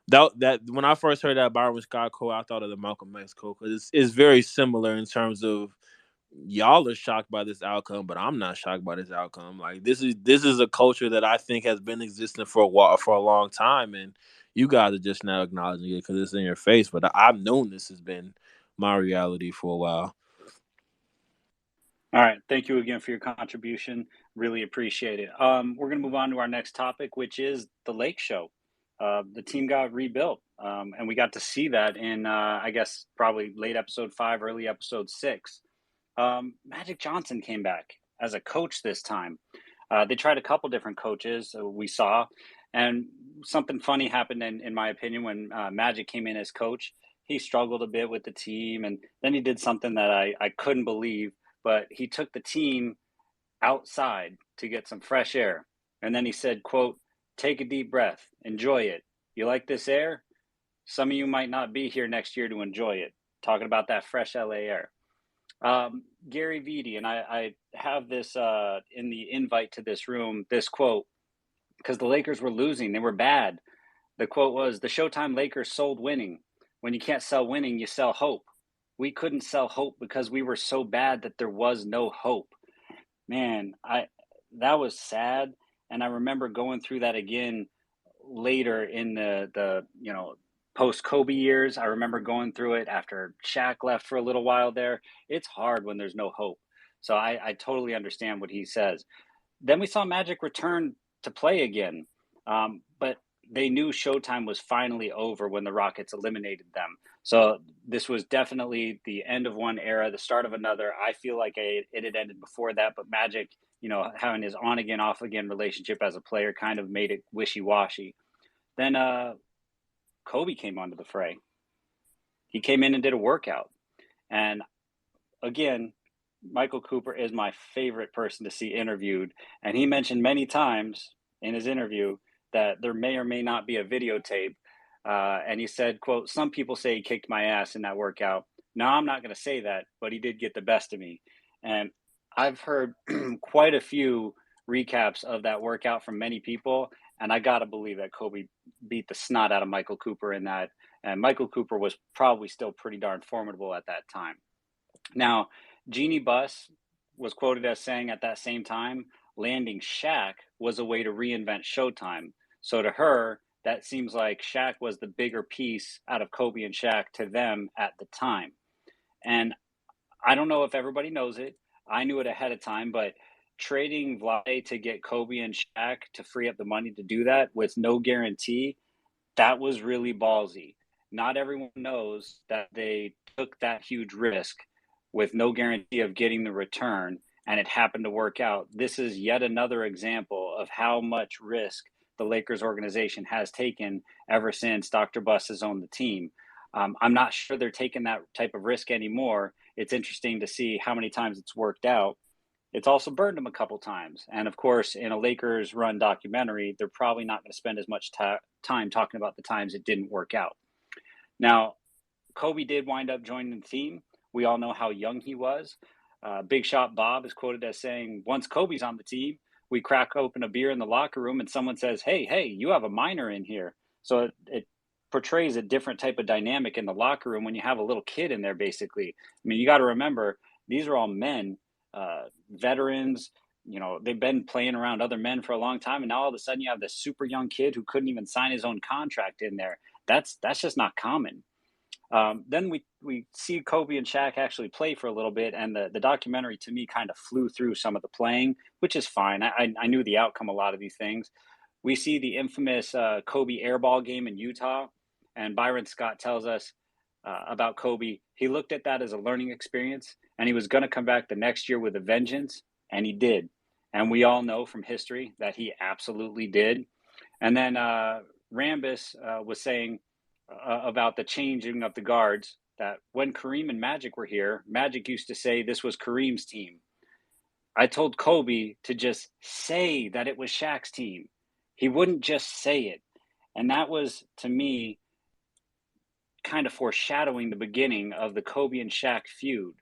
That when I first heard that Byron Scott quote, I thought of the Malcolm X quote because it's very similar in terms of y'all are shocked by this outcome, but I'm not shocked by this outcome. Like this is a culture that I think has been existing for a while, for a long time, and you guys are just now acknowledging it because it's in your face. But I've known this has been my reality for a while. All right. Thank you again for your contribution. Really appreciate it. We're going to move on to our next topic, which is the Lake Show. The team got rebuilt, and we got to see that in, I guess, probably late episode 5, early episode 6. Magic Johnson came back as a coach this time. They tried a couple different coaches, we saw, and something funny happened, in my opinion, when Magic came in as coach. He struggled a bit with the team, and then he did something that I couldn't believe, but he took the team outside to get some fresh air. And then he said, quote, "Take a deep breath, enjoy it. You like this air? Some of you might not be here next year to enjoy it." Talking about that fresh LA air. Gary Vitti, and I have this in the invite to this room, this quote, because the Lakers were losing. They were bad. The quote was, "The Showtime Lakers sold winning. When you can't sell winning, you sell hope. We couldn't sell hope because we were so bad that there was no hope." Man, that was sad. And I remember going through that again later in the post Kobe years. I remember going through it after Shaq left for a little while there. It's hard when there's no hope. So I totally understand what he says. Then we saw Magic return to play again. But they knew Showtime was finally over when the Rockets eliminated them. So this was definitely the end of one era, the start of another. I feel like it had ended before that, but Magic, having his on again, off again relationship as a player kind of made it wishy-washy. Then Kobe came onto the fray. He came in and did a workout. And again, Michael Cooper is my favorite person to see interviewed. And he mentioned many times in his interview that there may or may not be a videotape. And he said, quote, "Some people say he kicked my ass in that workout. No, I'm not going to say that, but he did get the best of me." And I've heard quite a few recaps of that workout from many people. And I got to believe that Kobe beat the snot out of Michael Cooper in that. And Michael Cooper was probably still pretty darn formidable at that time. Now, Jeannie Buss was quoted as saying at that same time, landing Shaq was a way to reinvent Showtime. So to her, that seems like Shaq was the bigger piece out of Kobe and Shaq to them at the time. And I don't know if everybody knows it. I knew it ahead of time, but trading Vlade to get Kobe and Shaq to free up the money to do that with no guarantee, that was really ballsy. Not everyone knows that they took that huge risk with no guarantee of getting the return, and it happened to work out. This is yet another example of how much risk the Lakers organization has taken ever since Dr. Buss has owned the team. I'm not sure they're taking that type of risk anymore. It's interesting to see how many times it's worked out. It's also burned them a couple times. And of course, in a Lakers run documentary, they're probably not going to spend as much time talking about the times it didn't work out. Now, Kobe did wind up joining the team. We all know how young he was. Big Shot Bob is quoted as saying, "Once Kobe's on the team, we crack open a beer in the locker room and someone says, 'Hey, you have a minor in here.'" So it portrays a different type of dynamic in the locker room when you have a little kid in there, basically. I mean, you got to remember, these are all men, veterans. They've been playing around other men for a long time. And now all of a sudden you have this super young kid who couldn't even sign his own contract in there. That's just not common. Then we see Kobe and Shaq actually play for a little bit, and the documentary to me kind of flew through some of the playing, which is fine. I knew the outcome of a lot of these things. We see the infamous Kobe airball game in Utah, and Byron Scott tells us about Kobe. He looked at that as a learning experience, and he was going to come back the next year with a vengeance, and he did. And we all know from history that he absolutely did. And then Rambis was saying about the changing of the guards, that when Kareem and Magic were here, Magic used to say this was Kareem's team. I told Kobe to just say that it was Shaq's team. He wouldn't just say it. And that was, to me, kind of foreshadowing the beginning of the Kobe and Shaq feud.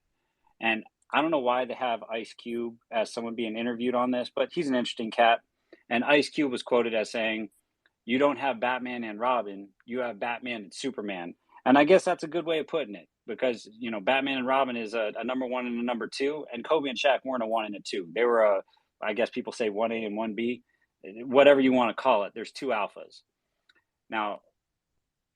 And I don't know why they have Ice Cube as someone being interviewed on this, but he's an interesting cat. And Ice Cube was quoted as saying, You don't have Batman and Robin, you have Batman and Superman. And I guess that's a good way of putting it, because Batman and Robin is a number one and a number two, and Kobe and Shaq weren't a one and a two. They were I guess people say 1A and 1B, whatever you want to call it. There's two alphas. Now,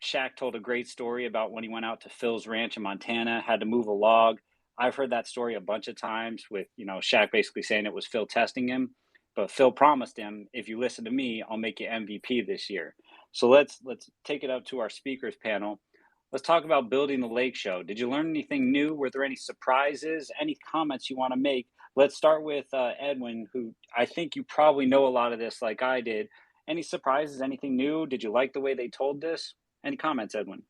Shaq told a great story about when he went out to Phil's ranch in Montana, had to move a log. I've heard that story a bunch of times with, Shaq basically saying it was Phil testing him. But Phil promised him, if you listen to me, I'll make you MVP this year. So let's take it up to our speakers panel. Let's talk about building the Lake Show. Did you learn anything new? Were there any surprises? Any comments you want to make? Let's start with Edwin, who I think you probably know a lot of this like I did. Any surprises? Anything new? Did you like the way they told this? Any comments, Edwin?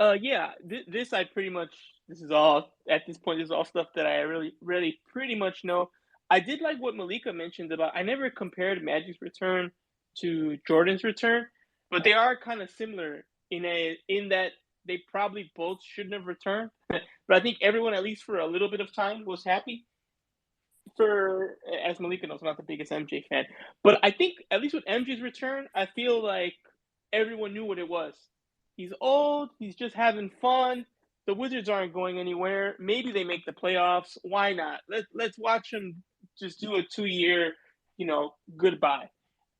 Yeah, this I pretty much, this is all, at this point, this is all stuff that I really pretty much know. I did like what Malika mentioned about, I never compared Magic's return to Jordan's return, but they are kind of similar in that they probably both shouldn't have returned. But I think everyone, at least for a little bit of time, was happy. As Malika knows, I'm not the biggest MJ fan, but I think at least with MJ's return, I feel like everyone knew what it was. He's old. He's just having fun. The Wizards aren't going anywhere. Maybe they make the playoffs. Why not? Let's watch him just do a 2-year, goodbye.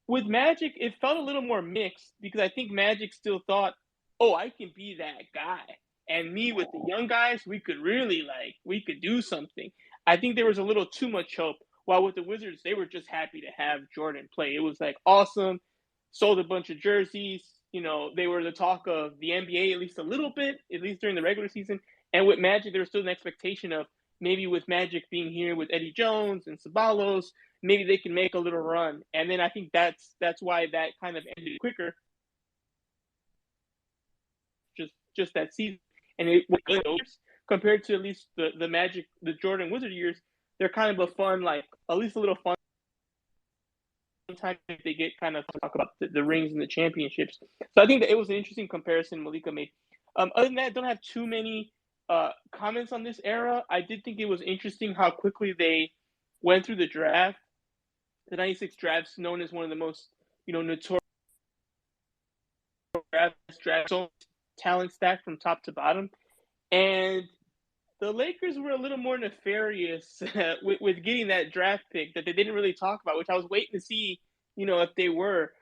With Magic, it felt a little more mixed because I think Magic still thought, oh, I can be that guy. And me with the young guys, we could really we could do something. I think there was a little too much hope. While with the Wizards, they were just happy to have Jordan play. It was awesome. Sold a bunch of jerseys. They were the talk of the NBA at least a little bit, at least during the regular season. And with Magic, there was still an expectation of maybe with Magic being here with Eddie Jones and Ceballos, maybe they can make a little run. And then I think that's why that kind of ended quicker. Just that season. And it was good compared to at least the Magic, the Jordan Wizard years. They're kind of a fun, at least a little fun time they get kind of talk about the rings and the championships. So I think that it was an interesting comparison Malika made. Other than that, I don't have too many comments on this era. I did think it was interesting how quickly they went through the draft. The 96 draft's known as one of the most, notorious drafts, so talent stack from top to bottom. And the Lakers were a little more nefarious with getting that draft pick that they didn't really talk about, which I was waiting to see, if they were.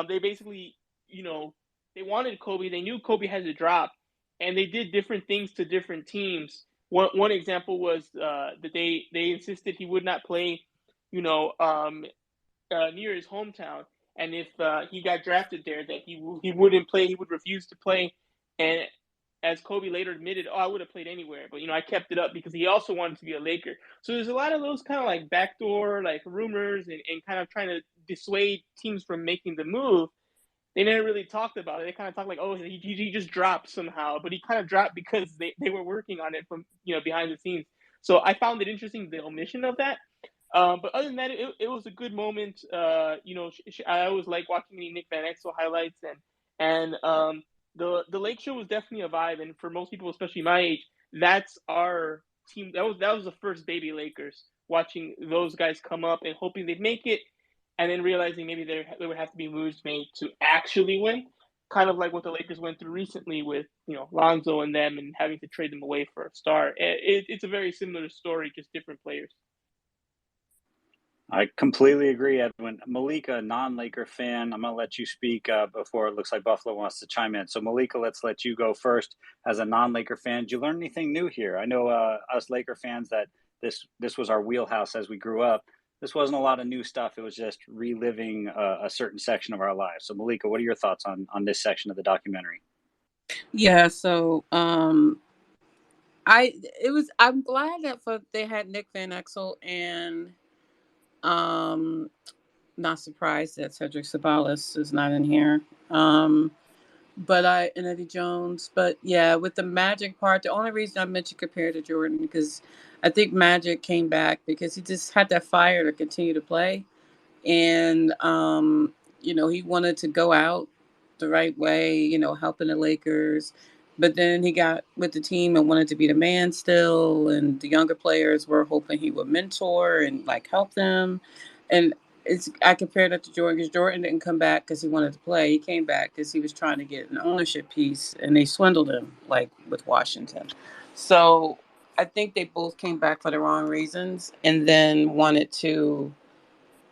They basically, they wanted Kobe. They knew Kobe had to drop, and they did different things to different teams. One example was that they insisted he would not play, near his hometown, and if he got drafted there, that he wouldn't play. He would refuse to play, and as Kobe later admitted, I would have played anywhere, but I kept it up because he also wanted to be a Laker. So there's a lot of those kind of backdoor rumors and kind of trying to dissuade teams from making the move. They never really talked about it. They kind of talked he just dropped somehow, but he kind of dropped because they were working on it from behind the scenes. So I found it interesting, the omission of that. But other than that, it was a good moment. I always like watching any Nick Van Exel highlights and the Lake Show was definitely a vibe, and for most people, especially my age, that's our team. That was the first baby Lakers. Watching those guys come up and hoping they'd make it, and then realizing maybe there would have to be moves made to actually win. Kind of like what the Lakers went through recently with Lonzo and them, and having to trade them away for a star. It's a very similar story, just different players. I completely agree, Edwin. Malika, non-Laker fan, I'm going to let you speak before it looks like Buffalo wants to chime in. So, Malika, let's let you go first as a non-Laker fan. Did you learn anything new here? I know us Laker fans that this was our wheelhouse as we grew up. This wasn't a lot of new stuff. It was just reliving a certain section of our lives. So, Malika, what are your thoughts on this section of the documentary? Yeah, so I'm glad that they had Nick Van Exel, and not surprised that Cedric Ceballos is not in here. And Eddie Jones. But yeah, with the Magic part, the only reason I mentioned compared to Jordan, because I think Magic came back because he just had that fire to continue to play. And, he wanted to go out the right way, helping the Lakers. But then he got with the team and wanted to be the man still. And the younger players were hoping he would mentor and help them. And I compared it to Jordan because Jordan didn't come back because he wanted to play. He came back because he was trying to get an ownership piece, and they swindled him like with Washington. So I think they both came back for the wrong reasons, and then wanted to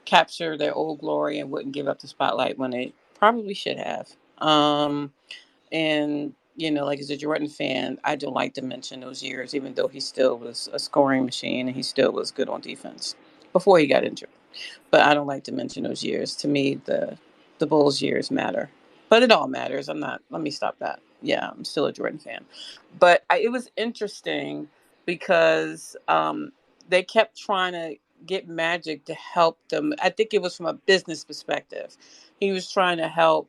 capture their old glory and wouldn't give up the spotlight when they probably should have. And like as a Jordan fan, I don't like to mention those years, even though he still was a scoring machine and he still was good on defense before he got injured. But I don't like to mention those years. To me, the Bulls years matter, but it all matters. I'm not. Let me stop that. Yeah, I'm still a Jordan fan, but it was interesting because they kept trying to get Magic to help them. I think it was from a business perspective. He was trying to help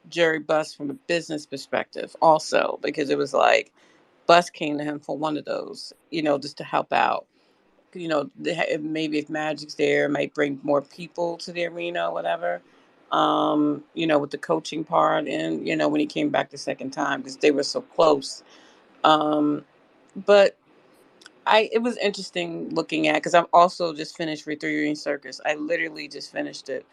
Jerry Buss from a business perspective, also because it was like Buss came to him for one of those, just to help out. Maybe if Magic's there, it might bring more people to the arena or whatever. With the coaching part and, when he came back the second time because they were so close. But it was interesting looking at because I've also just finished reading Circus. I literally just finished it.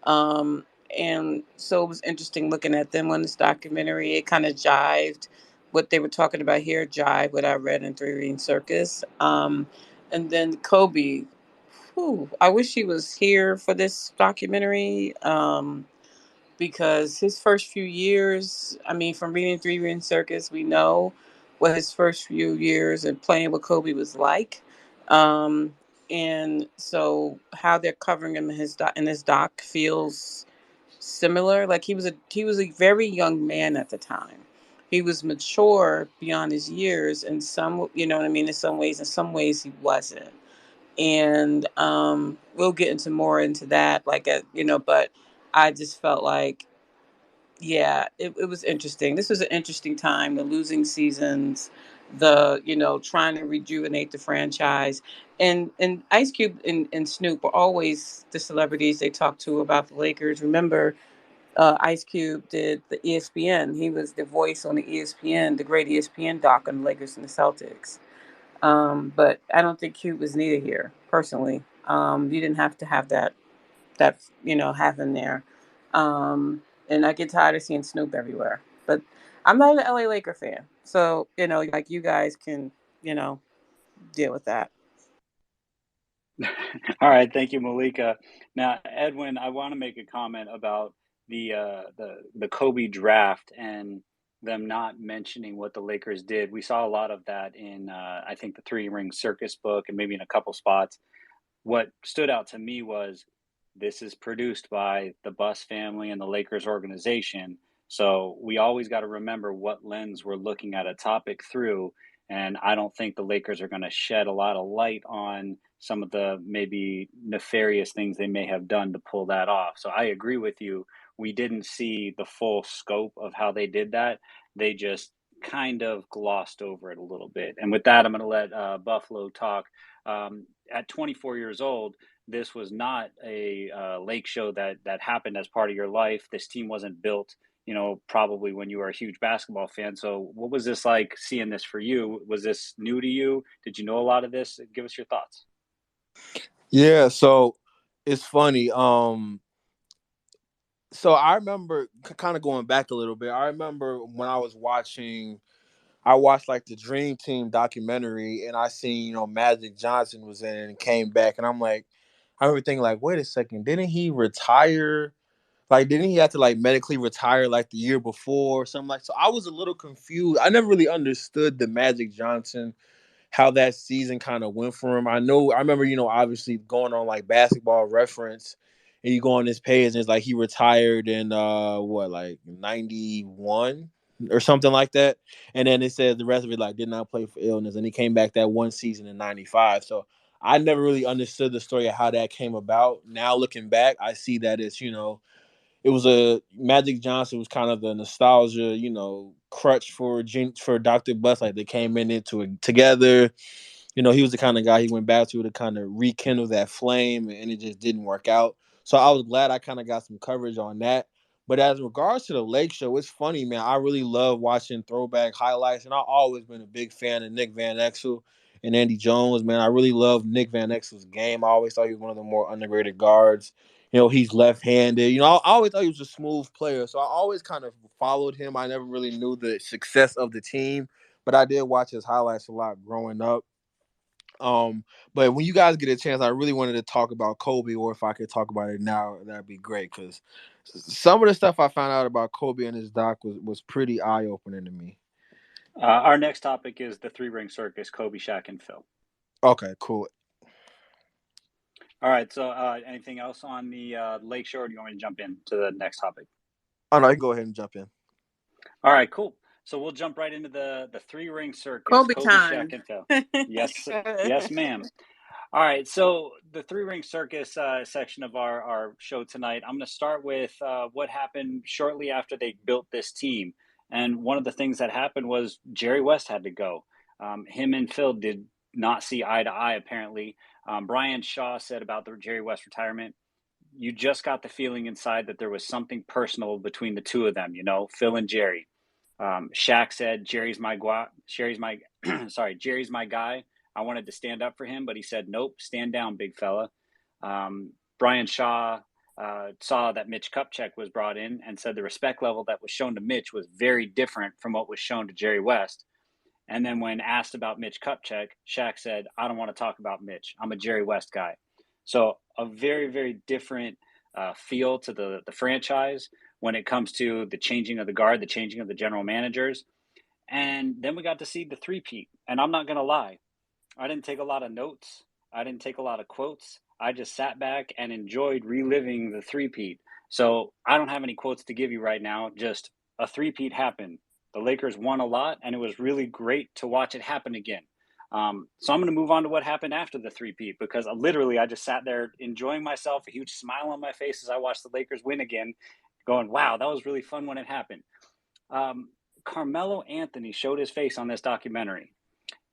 Um, and so it was interesting looking at them on this documentary. It kind of jived what they were talking about here, jive what I read in Three Ring Circus. And then Kobe, whew, I wish he was here for this documentary because his first few years, I mean, from reading Three Ring Circus, we know what his first few years and playing with Kobe was like. Um, and so how they're covering him in his doc feels similar. Like he was a very young man at the time. He was mature beyond his years in some, you know what I mean, in some ways he wasn't. And we'll get into more into that, but I just felt like, yeah, it was interesting. This was an interesting time, the losing seasons, trying to rejuvenate the franchise. And Ice Cube and Snoop were always the celebrities they talked to about the Lakers. Remember, Ice Cube did the ESPN. He was the voice on the ESPN, the great ESPN doc on the Lakers and the Celtics. But I don't think Cube was needed here, personally. You didn't have to have that happen there. And I get tired of seeing Snoop everywhere. But I'm not an LA Laker fan. So, like you guys can, you know, deal with that. All right, thank you, Malika. Now, Edwin, I want to make a comment about the Kobe draft and them not mentioning what the Lakers did. We saw a lot of that in I think the Three Ring Circus book and maybe in a couple spots. What stood out to me was this is produced by the Buss family and the Lakers organization. So we always got to remember what lens we're looking at a topic through. And I don't think the Lakers are going to shed a lot of light on some of the maybe nefarious things they may have done to pull that off. So I agree with you. We didn't see the full scope of how they did that. They just kind of glossed over it a little bit. And with that, I'm going to let Buffalo talk. At 24 years old, this was not a lake show that happened as part of your life. This team wasn't built, probably when you were a huge basketball fan. So, what was this like seeing this for you? Was this new to you? Did you know a lot of this? Give us your thoughts. Yeah, so it's funny. So I remember kind of going back a little bit. I remember when I watched like the Dream Team documentary, and I seen Magic Johnson was in and came back, and I'm like, I remember thinking like, wait a second, didn't he retire? Like, didn't he have to like medically retire like the year before or something like? So I was a little confused. I never really understood the Magic Johnson, how that season kind of went for him. I remember, obviously going on like Basketball Reference, and you go on this page and it's like he retired in like 91 or something like that. And then it says the rest of it like did not play for illness, and he came back that one season in 95. So I never really understood the story of how that came about. Now looking back, I see that it's, it was a Magic Johnson was kind of the nostalgia, crutch for Dr. Buss. Like they came into it together. He was the kind of guy he went back to kind of rekindle that flame, and it just didn't work out. So I was glad I kind of got some coverage on that. But as regards to the Lake Show, it's funny, man. I really love watching throwback highlights, and I've always been a big fan of Nick Van Exel and Andy Jones, man. I really love Nick Van Exel's game. I always thought he was one of the more underrated guards. He's left-handed. I always thought he was a smooth player, so I always kind of followed him. I never really knew the success of the team, but I did watch his highlights a lot growing up. But when you guys get a chance, I really wanted to talk about Kobe, or if I could talk about it now, that'd be great, because some of the stuff I found out about Kobe and his doc was pretty eye-opening to me. Our next topic is the three-ring circus: Kobe, Shaq, and Phil. Okay, cool. All right. So, anything else on the Lake Shore? Or do you want me to jump in to the next topic? Oh no, I can go ahead and jump in. All right, cool. So we'll jump right into the three-ring circus: Kobe Kobe, time. Shaq, and Phil. Yes, ma'am. All right, so the three-ring circus section of our show tonight, I'm going to start with what happened shortly after they built this team. And one of the things that happened was Jerry West had to go. Him and Phil did not see eye to eye, apparently. Brian Shaw said about the Jerry West retirement, you just got the feeling inside that there was something personal between the two of them, Phil and Jerry. Shaq said, Jerry's my Jerry's my guy. I wanted to stand up for him, but he said, nope, stand down, big fella. Brian Shaw saw that Mitch Kupchak was brought in and said the respect level that was shown to Mitch was very different from what was shown to Jerry West. And then when asked about Mitch Kupchak, Shaq said, I don't want to talk about Mitch. I'm a Jerry West guy. So a very, very different feel to the franchise when it comes to the changing of the guard, the changing of the general managers. And then we got to see the three-peat. And I'm not going to lie, I didn't take a lot of notes. I didn't take a lot of quotes. I just sat back and enjoyed reliving the three-peat. So I don't have any quotes to give you right now. Just a three-peat happened. The Lakers won a lot, and it was really great to watch it happen again. So I'm going to move on to what happened after the three-peat, because I just sat there enjoying myself, a huge smile on my face as I watched the Lakers win again, going, wow, that was really fun when it happened. Carmelo Anthony showed his face on this documentary.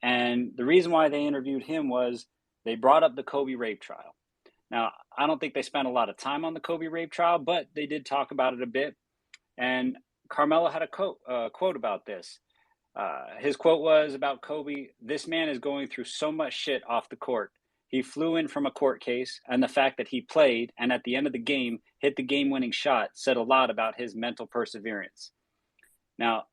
And the reason why they interviewed him was they brought up the Kobe rape trial. Now, I don't think they spent a lot of time on the Kobe rape trial, but they did talk about it a bit. And Carmelo had a quote about this. His quote was about Kobe, this man is going through so much shit off the court. He flew in from a court case, and the fact that he played and at the end of the game hit the game-winning shot said a lot about his mental perseverance. Now,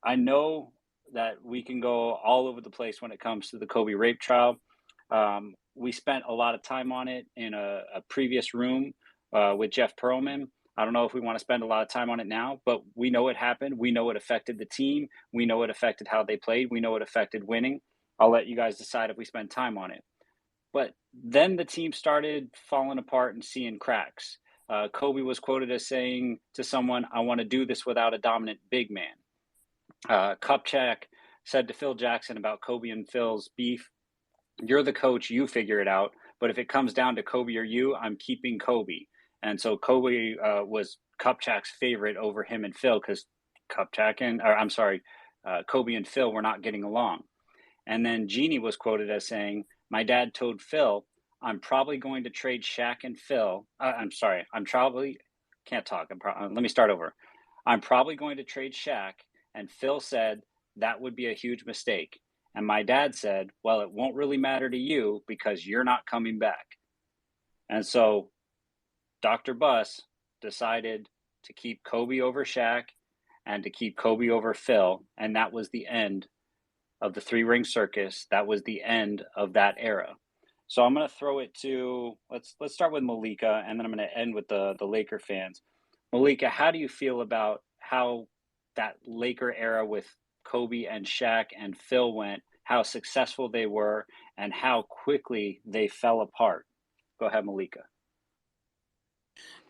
I know that we can go all over the place when it comes to the Kobe rape trial. We spent a lot of time on it in a previous room with Jeff Pearlman. I don't know if we want to spend a lot of time on it now, but we know it happened. We know it affected the team. We know it affected how they played. We know it affected winning. I'll let you guys decide if we spend time on it. But then the team started falling apart and seeing cracks. Kobe was quoted as saying to someone, I want to do this without a dominant big man. Kupchak said to Phil Jackson about Kobe and Phil's beef, you're the coach, you figure it out. But if it comes down to Kobe or you, I'm keeping Kobe. And so Kobe was Kupchak's favorite over him and Phil, because Kobe and Phil were not getting along. And then Jeannie was quoted as saying, my dad told Phil, I'm probably going to trade Shaq and Phil. Let me start over. I'm probably going to trade Shaq. And Phil said, that would be a huge mistake. And my dad said, well, it won't really matter to you because you're not coming back. And so Dr. Buss decided to keep Kobe over Shaq and to keep Kobe over Phil. And that was the end of the three-ring circus. That was the end of that era. So I'm going to throw it to, let's start with Malika, and then I'm going to end with the Laker fans. Malika, how do you feel about how that Laker era with Kobe and Shaq and Phil went, how successful they were, and how quickly they fell apart? Go ahead, Malika.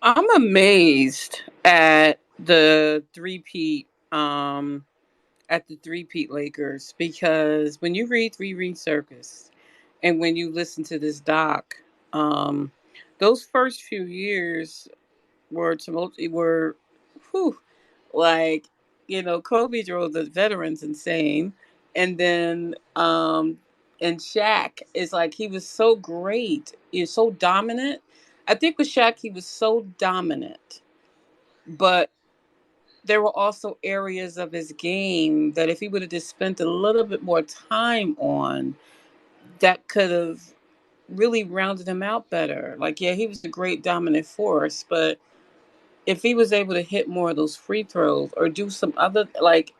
I'm amazed at the three-peat Lakers, because when you read Three Ring Circus and when you listen to this doc, those first few years were whew, like, Kobe drove the veterans insane. And then and Shaq is like, he was so great. He was so dominant. I think with Shaq, he was so dominant. But there were also areas of his game that if he would have just spent a little bit more time on, that could have really rounded him out better. Like, yeah, he was a great dominant force, but if he was able to hit more of those free throws or do some other, like,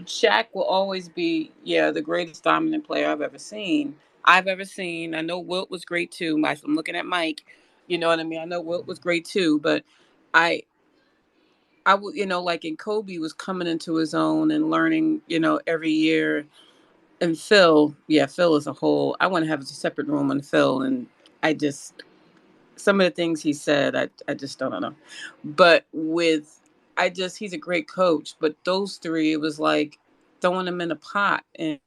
Shaq will always be, yeah, the greatest dominant player I've ever seen. I know Wilt was great too. I'm looking at Mike. You know what I mean? I know Wilt was great too, but I I would, like in Kobe was coming into his own and learning, every year. And Phil, yeah, Phil is a whole. I want to have a separate room on Phil, and I just some of the things he said, I just don't know. But he's a great coach. But those three, it was like throwing them in a pot, and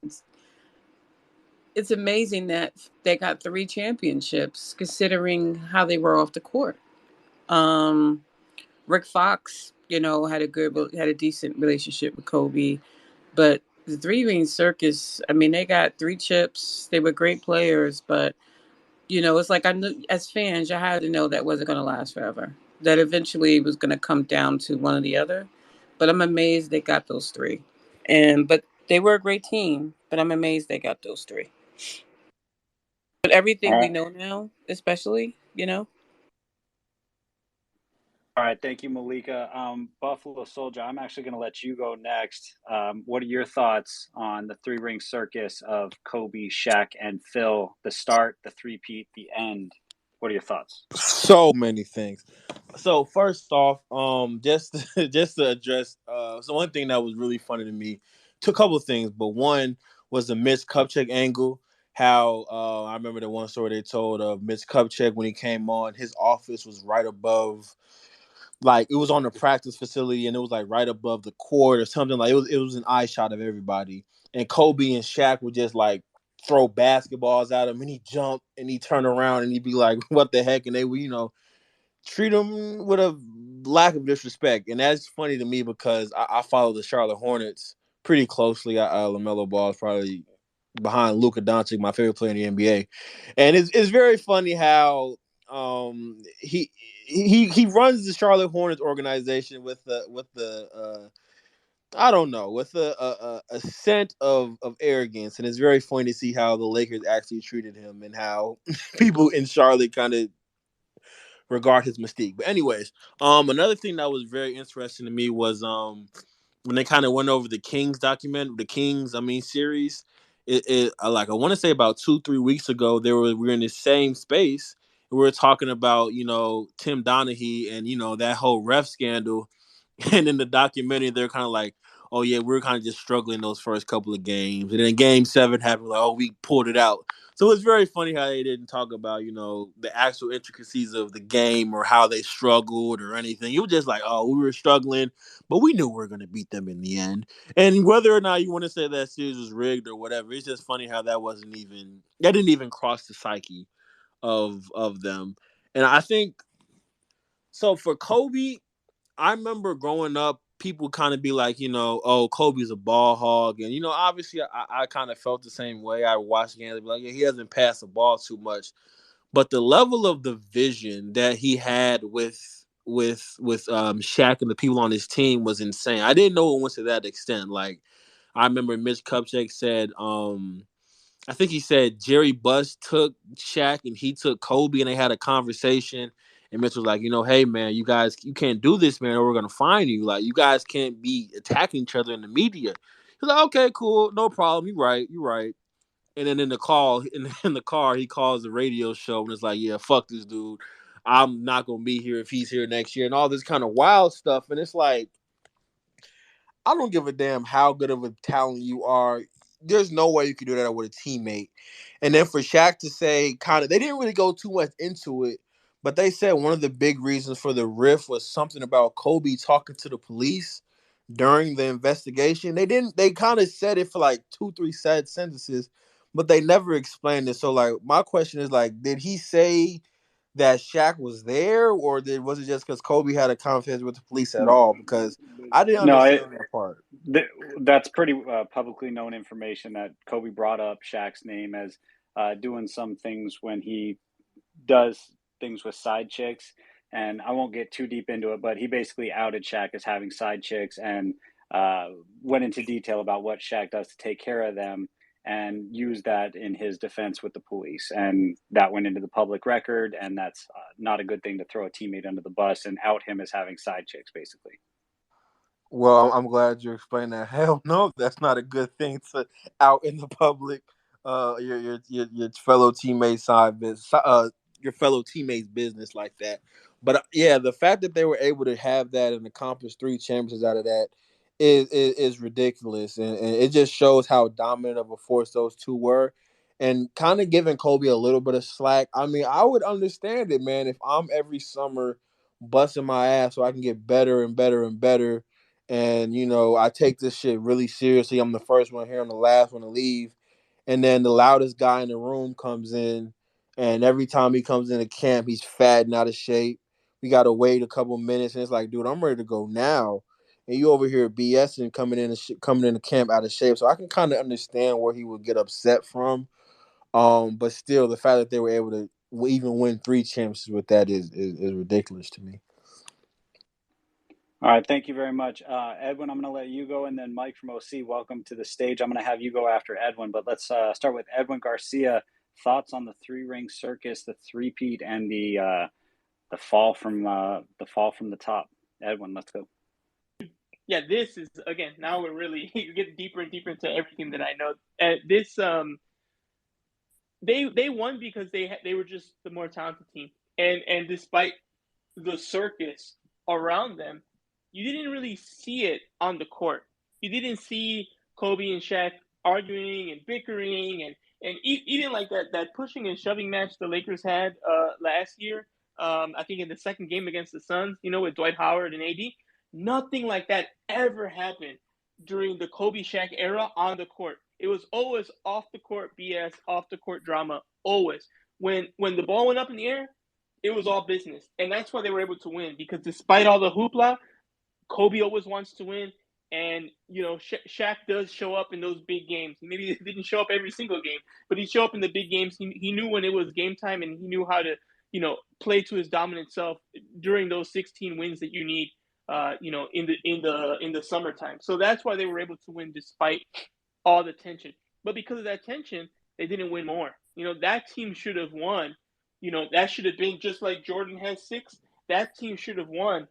it's amazing that they got three championships, considering how they were off the court. Um, Rick Fox, had a decent relationship with Kobe, but the Three Ring Circus, I mean, they got three chips. They were great players, but it's like I knew as fans, you had to know that wasn't going to last forever. That eventually it was going to come down to one or the other. But I'm amazed they got those three, but they were a great team. But I'm amazed they got those three. But All everything we right. know now, especially. All right, thank you, Malika. Buffalo Soldier, I'm actually going to let you go next. What are your thoughts on the three-ring circus of Kobe, Shaq, and Phil? The start, the three-peat, the end. What are your thoughts? So many things. So first off, just just to address, so one thing that was really funny to me, two couple of things, but one was the Mitch Kupchak angle. How I remember the one story they told of Mitch Kupchak when he came on, his office was right above, like it was on the practice facility, and it was like right above the court or something. Like it was an eye shot of everybody, and Kobe and Shaq would just like throw basketballs at him, and he jump and he turn around and he'd be like, "What the heck?" And they would, treat him with a lack of disrespect. And that's funny to me because I follow the Charlotte Hornets pretty closely. LaMelo Ball is probably behind Luka Doncic, my favorite player in the NBA. And it's very funny how he runs the Charlotte Hornets organization with the I don't know, with a scent of arrogance. And it's very funny to see how the Lakers actually treated him and how people in Charlotte kind of regard his mystique. But anyways, another thing that was very interesting to me was when they kind of went over the Kings document, the Kings, I mean, series. Like I want to say about 2-3 weeks ago, we were in the same space. And we were talking about Tim Donaghy and that whole ref scandal, and in the documentary they're kind of like, oh yeah, we are kind of just struggling those first couple of games, and then Game 7 happened, like, oh, we pulled it out. So it's very funny how they didn't talk about the actual intricacies of the game or how they struggled or anything. It was just like, oh, we were struggling, but we knew we were going to beat them in the end. And whether or not you want to say that series was rigged or whatever, it's just funny how that didn't even cross the psyche of them. And I think so for Kobe, I remember growing up, people kind of be like, oh, Kobe's a ball hog. And, obviously I kind of felt the same way. I watched games and be like, yeah, he doesn't pass the ball too much. But the level of the vision that he had with Shaq and the people on his team was insane. I didn't know it went to that extent. Like, I remember Mitch Kupchak said, I think he said Jerry Buss took Shaq and he took Kobe, and they had a conversation. And Mitch was like, hey man, you guys, you can't do this, man, or we're gonna fine you. Like, you guys can't be attacking each other in the media. He's like, okay, cool, no problem. You're right. And then in the car, he calls the radio show and it's like, yeah, fuck this dude. I'm not gonna be here if he's here next year, and all this kind of wild stuff. And it's like, I don't give a damn how good of a talent you are. There's no way you could do that with a teammate. And then for Shaq to say, kind of, they didn't really go too much into it, but they said one of the big reasons for the rift was something about Kobe talking to the police during the investigation. They kind of said it for like 2-3 sad sentences, but they never explained it. So like, my question is like, did he say that Shaq was there, or was it just because Kobe had a conversation with the police at all? Because I didn't No, understand that part. that's pretty publicly known information that Kobe brought up Shaq's name as doing some things when he does things with side chicks. And I won't get too deep into it, but he basically outed Shaq as having side chicks and went into detail about what Shaq does to take care of them. and used that in his defense with the police. And that went into the public record, and that's not a good thing to throw a teammate under the bus and out him as having side chicks, basically. Well, I'm glad you explained that. Hell no, that's not a good thing to out in the public. Your fellow teammates your fellow teammates business like that. But yeah, the fact that they were able to have that and accomplish 3 championships out of that is ridiculous, and it just shows how dominant of a force those two were, and kind of giving Kobe a little bit of slack. I mean, I would understand it, man, if I'm every summer busting my ass so I can get better and better and better. And, I take this shit really seriously. I'm the first one here, I'm the last one to leave. And then the loudest guy in the room comes in, and every time he comes into camp, he's fat and out of shape. We got to wait a couple minutes, and it's like, dude, I'm ready to go now. And you over here BSing coming into camp out of shape. So I can kind of understand where he would get upset from. But still, the fact that they were able to even win 3 championships with that is ridiculous to me. All right, thank you very much. Edwin, I'm going to let you go, and then Mike from OC, welcome to the stage. I'm going to have you go after Edwin, but let's start with Edwin Garcia. Thoughts on the 3-ring circus, the three-peat, and the fall from the top. Edwin, let's go. Yeah, this is, again, now we're really getting deeper and deeper into everything that I know. They won because they were just the more talented team, and despite the circus around them, you didn't really see it on the court. You didn't see Kobe and Shaq arguing and bickering and even like that pushing and shoving match the Lakers had last year. I think in the second game against the Suns, with Dwight Howard and AD. Nothing like that ever happened during the Kobe Shaq era on the court. It was always off the court BS, off the court drama. Always. When the ball went up in the air, it was all business. And that's why they were able to win, because despite all the hoopla, Kobe always wants to win. And, Shaq does show up in those big games. Maybe he didn't show up every single game, but he'd show up in the big games. He knew when it was game time, and he knew how to, play to his dominant self during those 16 wins that you need, in the summertime. So that's why they were able to win despite all the tension. But because of that tension, they didn't win more. That team should have won. That should have been just like Jordan has 6. That team should have won,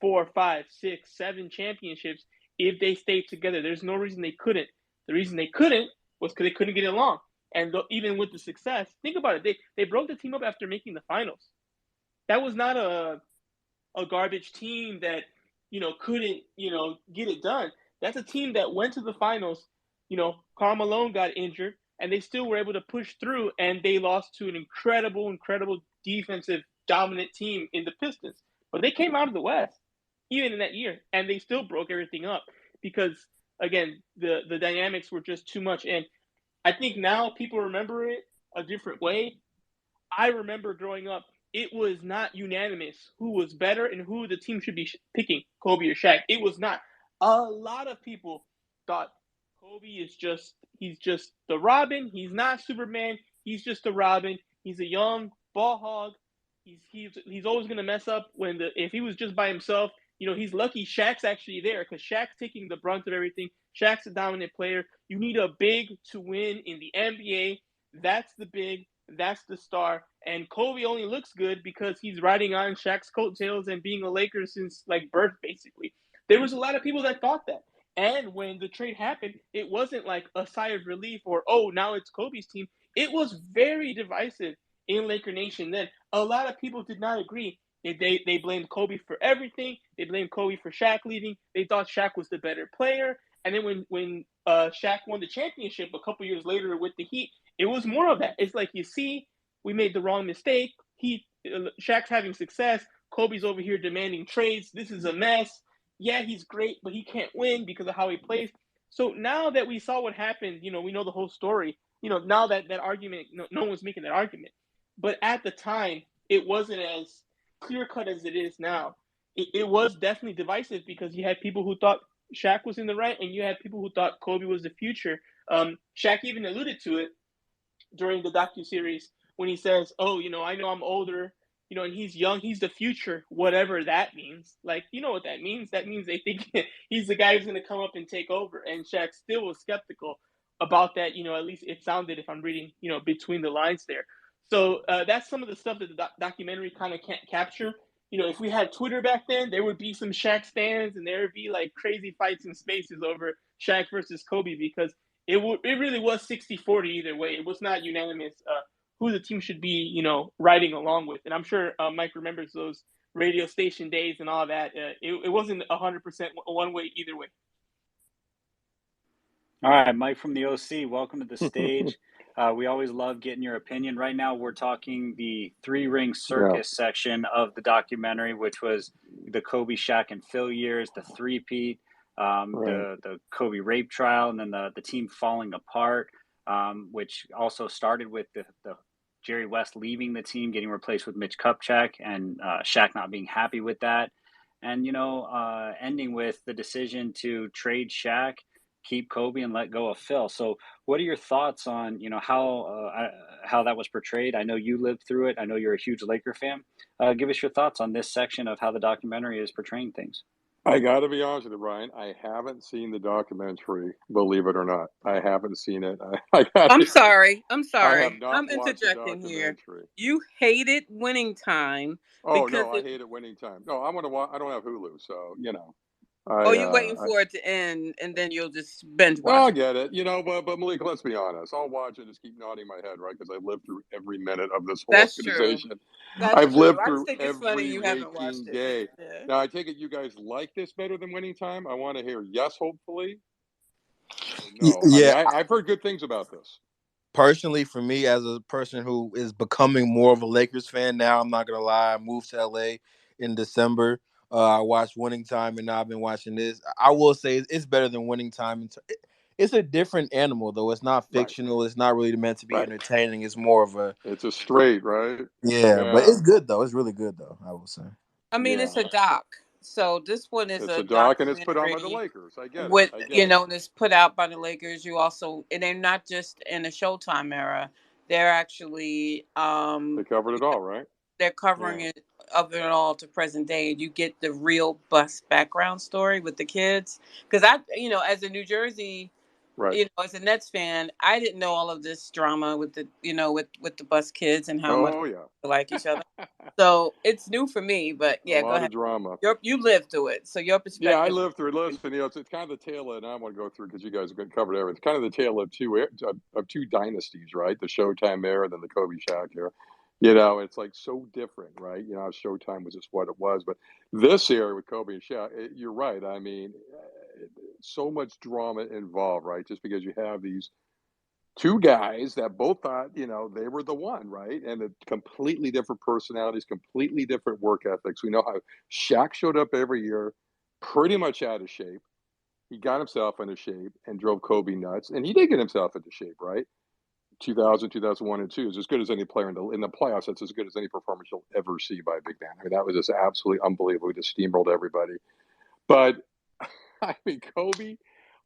4, 5, 6, 7 championships if they stayed together. There's no reason they couldn't. The reason they couldn't was because they couldn't get along. And even with the success, think about it. They broke the team up after making the finals. That was not a garbage team that, couldn't, get it done. That's a team that went to the finals. Karl Malone got injured, and they still were able to push through, and they lost to an incredible defensive dominant team in the Pistons. But they came out of the West, even in that year, and they still broke everything up because, again, the dynamics were just too much. And I think now people remember it a different way. I remember growing up, it was not unanimous who was better and who the team should be picking, Kobe or Shaq. It was not. A lot of people thought Kobe he's just the Robin. He's not Superman. He's just a Robin. He's a young ball hog. He's always going to mess up if he was just by himself. He's lucky Shaq's actually there, because Shaq's taking the brunt of everything. Shaq's a dominant player. You need a big to win in the NBA. That's the big. That's the star. And Kobe only looks good because he's riding on Shaq's coattails and being a Laker since birth, basically. There was a lot of people that thought that. And when the trade happened, it wasn't like a sigh of relief or, oh, now it's Kobe's team. It was very divisive in Laker Nation then. A lot of people did not agree. They blamed Kobe for everything. They blamed Kobe for Shaq leaving. They thought Shaq was the better player. And then when Shaq won the championship a couple years later with the Heat, it was more of that. It's like, you see, we made the wrong mistake. Shaq's having success. Kobe's over here demanding trades. This is a mess. Yeah, he's great, but he can't win because of how he plays. So now that we saw what happened, we know the whole story. Now that argument, no one's making that argument. But at the time, it wasn't as clear-cut as it is now. It was definitely divisive because you had people who thought Shaq was in the right, and you had people who thought Kobe was the future. Shaq even alluded to it during the docuseries when he says, oh, I know I'm older, and he's young, he's the future, whatever that means. Like, you know what that means? That means they think he's the guy who's going to come up and take over. And Shaq still was skeptical about that. At least it sounded, if I'm reading, between the lines there. So that's some of the stuff that the documentary kind of can't capture. If we had Twitter back then, there would be some Shaq stands, and there would be like crazy fights in spaces over Shaq versus Kobe, because it really was 60-40 either way. It was not unanimous who the team should be, riding along with. And I'm sure Mike remembers those radio station days and all that. It wasn't 100% one way either way. All right, Mike from the OC, welcome to the stage. We always love getting your opinion. Right now, we're talking the three-ring circus section of the documentary, which was the Kobe, Shaq, and Phil years, the three-peat, the Kobe rape trial, and then the team falling apart, which also started with the Jerry West leaving the team, getting replaced with Mitch Kupchak, and Shaq not being happy with that. And, ending with the decision to trade Shaq, keep Kobe, and let go of Phil. So what are your thoughts on, how that was portrayed? I know you lived through it. I know you're a huge Laker fan. Give us your thoughts on this section of how the documentary is portraying things. I got to be honest with you, Brian. I haven't seen the documentary, believe it or not. I haven't seen it. I'm sorry. I have not I'm watched the interjecting here. documentary. You hated Winning Time. Oh, no, I hate it Winning Time. No, I want to watch. I don't have Hulu, so, you're waiting for it to end, and then you'll just binge watch. Well, I get it, but Malika, let's be honest. I'll watch it and just keep nodding my head, right? Because I've lived through every minute of this whole organization. True. I've lived through I think it's funny you haven't waking watched it. day. Yeah. Now, I take it you guys like this better than Winning Time? I want to hear yes, hopefully. No. Yeah, I've heard good things about this. Personally, for me, as a person who is becoming more of a Lakers fan now, I'm not gonna lie. I moved to LA in December. I watched Winning Time, and now I've been watching this. I will say it's better than Winning Time. It's a different animal, though. It's not fictional. Right. It's not really meant to be entertaining. It's more of a. It's a straight, right? Yeah, but it's good though. It's really good though, I will say. I mean, it's a doc. So this one is a doc, and it's put on by the Lakers. I get it. And it's put out by the Lakers. And they're not just in the Showtime era. They're actually they covered it all, right? They're covering it of it all to present day. You get the real bus background story with the kids. Because as a New Jersey, as a Nets fan, I didn't know all of this drama with the with the bus kids and how much they like each other. So it's new for me, but a lot go ahead. Of drama. You lived through it, so your perspective. Yeah, I lived through it. Listen, it's kind of the tale of, and I want to go through because you guys have covered everything. It's kind of the tale of two dynasties, right? The Showtime era, and then the Kobe Shaq era. It's like so different, right? Showtime was just what it was, but this era with Kobe and Shaq, you're right. I mean, so much drama involved, right? Just because you have these two guys that both thought, they were the one, right? And completely different personalities, completely different work ethics. We know how Shaq showed up every year, pretty much out of shape. He got himself into shape and drove Kobe nuts. And he did get himself into shape, right? 2000, 2001, and 2 is as good as any player in the playoffs. It's as good as any performance you'll ever see by a big man. I mean, that was just absolutely unbelievable. We just steamrolled everybody. But, I mean, Kobe...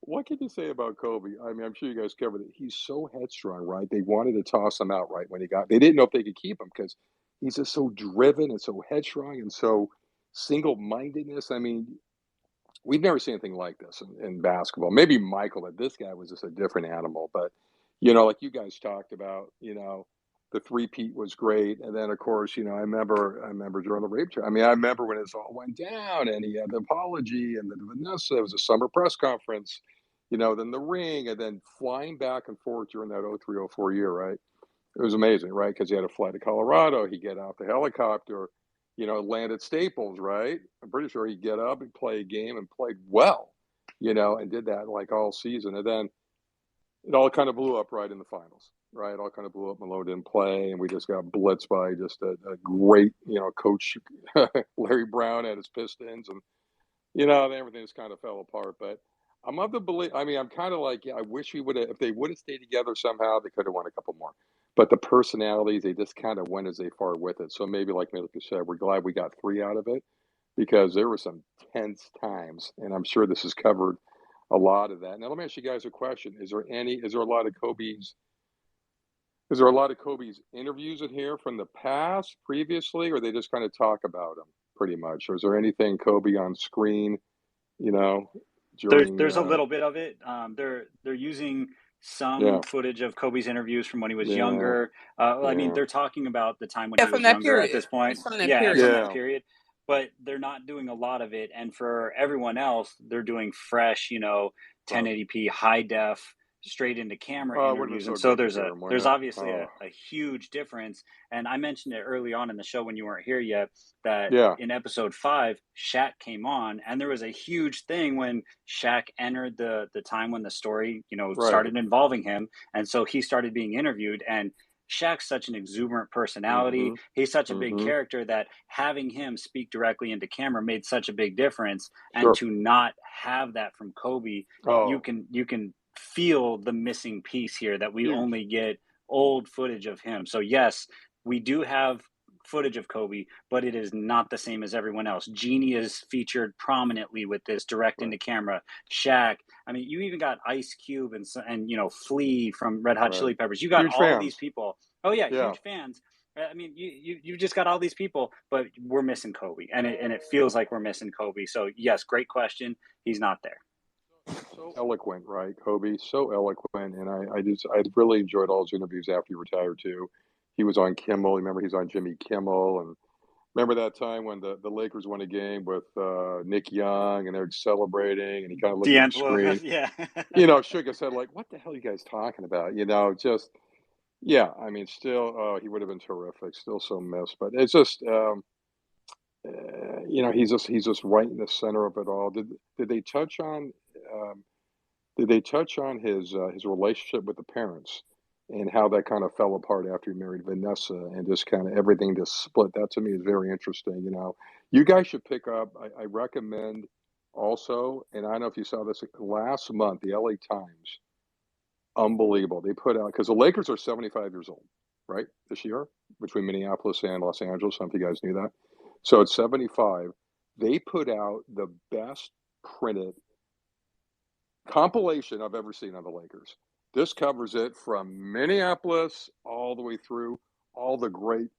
What can you say about Kobe? I mean, I'm sure you guys covered it. He's so headstrong, right? They wanted to toss him out right when they didn't know if they could keep him because he's just so driven and so headstrong and so single-mindedness. I mean, we've never seen anything like this in basketball. Maybe Michael, but this guy was just a different animal. But, like you guys talked about, the three-peat was great. And then, of course, I remember during the rape trial. I mean, I remember when it all went down and he had the apology and the Vanessa, it was a summer press conference, then the ring, and then flying back and forth during that 03-04 year, right? It was amazing, right? Because he had to fly to Colorado. He'd get out the helicopter, land at Staples, right? I'm pretty sure he'd get up and play a game and played well, and did that like all season. And then it all kind of blew up right in the finals. Right, it all kind of blew up. Malone didn't play, and we just got blitzed by just a great, coach Larry Brown at his Pistons, and everything just kind of fell apart. But I'm of the belief. I mean, I'm kind of like, I wish we would have. If they would have stayed together somehow, they could have won a couple more. But the personalities, they just kind of went as they far with it. So maybe, like you said, we're glad we got 3 out of it because there were some tense times, and I'm sure this has covered a lot of that. Now, let me ask you guys a question: Is there a lot of Kobe's? Is there a lot of Kobe's interviews in here from the past, previously, or they just kind of talk about him pretty much? Or is there anything Kobe on screen, during... There's a little bit of it. They're using some Yeah. footage of Kobe's interviews from when he was Yeah. younger. I mean, Yeah. they're talking about the time when Yeah, he from was that younger at period. this point. It's from that Yeah, and period. from that Yeah. period. But they're not doing a lot of it. And for everyone else, they're doing fresh, 1080p high def straight into camera Oh, it would have been interviews. so And so good to hear him, wouldn't there's it? obviously Oh. a huge difference. And I mentioned it early on in the show when you weren't here yet, that Yeah. in episode 5, Shaq came on, and there was a huge thing when Shaq entered the time when the story, Right. started involving him. And so he started being interviewed, and Shaq's such an exuberant personality. Mm-hmm. He's such a big Mm-hmm. character that having him speak directly into camera made such a big difference. Sure. And to not have that from Kobe, you Oh, can feel the missing piece here, that we huge. only get old footage of him. So yes, we do have footage of Kobe, but it is not the same as everyone else. Jeannie is featured prominently with this direct Right. into camera. Shaq. I mean, you even got Ice Cube and Flea from Red Hot Right. Chili Peppers. You got Huge all of these fans. people. Oh yeah, Yeah. huge fans. I mean, you just got all these people, but we're missing Kobe, and it feels like we're missing Kobe. So yes, great question. He's not there. So eloquent, right? Kobe, so eloquent, and I really enjoyed all his interviews after he retired too. He was on Kimmel. Remember, he's on Jimmy Kimmel, and remember that time when the Lakers won a game with Nick Young, and they're celebrating, and he kind of looked at the D'Angelo, screen, yeah. shook his head like, "What the hell are you guys talking about?" Just yeah. I mean, still, he would have been terrific. Still so missed, but it's just. He's just right in the center of it all. Did they touch on um, his relationship with the parents and how that kind of fell apart after he married Vanessa and just kind of everything just split? That to me is very interesting. You guys should pick up. I recommend also, and I don't know if you saw this last month, the LA Times. Unbelievable. They put out because the Lakers are 75 years old, right, this year between Minneapolis and Los Angeles. Some of you guys knew that. So it's 75. They put out the best printed compilation I've ever seen on the Lakers. This covers it from Minneapolis all the way through all the great.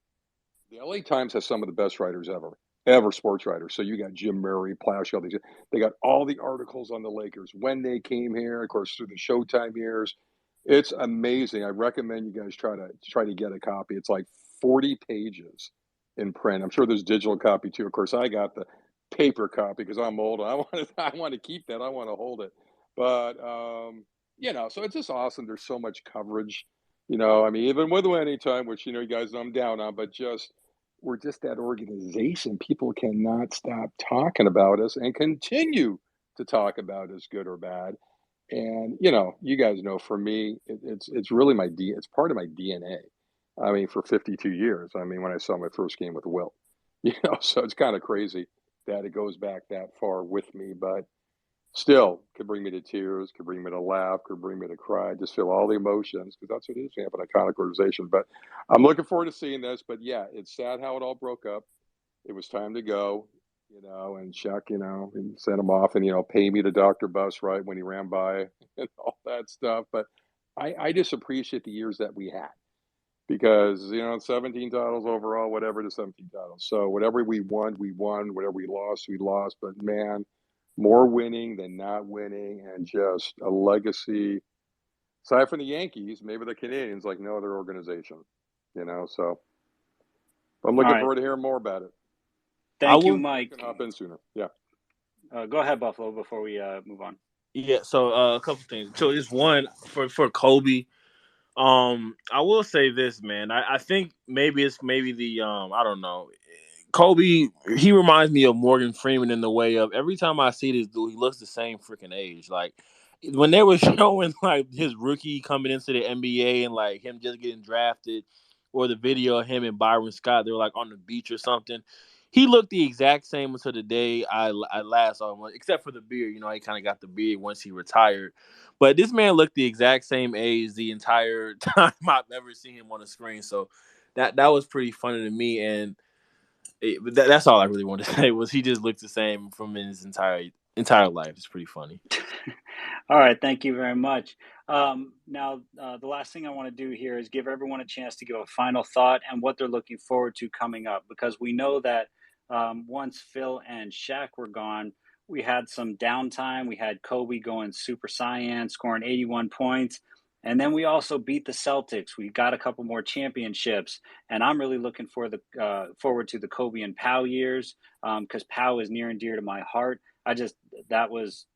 The LA Times has some of the best writers ever sports writers. So you got Jim Murray, Plash, all these. They got all the articles on the Lakers when they came here, of course, through the Showtime years. It's amazing. I recommend you guys try to get a copy. It's like 40 pages in print. I'm sure there's digital copy too. Of course, I got the paper copy because I'm old. I want to keep that. I want to hold it. But so it's just awesome. There's so much coverage. I mean, even with Winning Time, which you guys know I'm down on, but we're just that organization. People cannot stop talking about us and continue to talk about us, good or bad. And you guys know, for me, it's really it's part of my DNA. I mean, for 52 years. I mean, when I saw my first game with Will, so it's kind of crazy that it goes back that far with me, but still could bring me to tears, could bring me to laugh, could bring me to cry. Just feel all the emotions because that's what it is. We have an iconic organization. But I'm looking forward to seeing this. But yeah, it's sad how it all broke up. It was time to go, and Shaq, and sent him off and, pay me the doctor bus, right, when he ran by and all that stuff. But I just appreciate the years that we had because, 17 titles overall, whatever the 17 titles. So whatever we won, we won. Whatever we lost, we lost. But man, more winning than not winning, and just a legacy. Aside from the Yankees, maybe the Canadians, like no other organization, So I'm All looking right. forward to hearing more about it. Thank you, Mike. Can hop in sooner. Yeah. Go ahead, Buffalo, before we move on. Yeah, so a couple things. So just one for Kobe. I will say this, man. I think maybe the I don't know. Kobe, he reminds me of Morgan Freeman in the way of every time I see this dude, he looks the same freaking age. Like when they were showing like his rookie coming into the NBA and like him just getting drafted, or the video of him and Byron Scott, they were like on the beach or something. He looked the exact same until the day I last saw him, except for the beard. He kind of got the beard once he retired. But this man looked the exact same age the entire time I've ever seen him on the screen. So that was pretty funny to me. And that's all I really wanted to say was he just looked the same from his entire life. It's pretty funny. All right, thank you very much. Now, the last thing I want to do here is give everyone a chance to give a final thought and what they're looking forward to coming up, because we know that once Phil and Shaq were gone, we had some downtime. We had Kobe going Super Saiyan, scoring 81 points. And then we also beat the Celtics. We got a couple more championships, and I'm really looking forward to the Kobe and Pau years, because Pau is near and dear to my heart. That was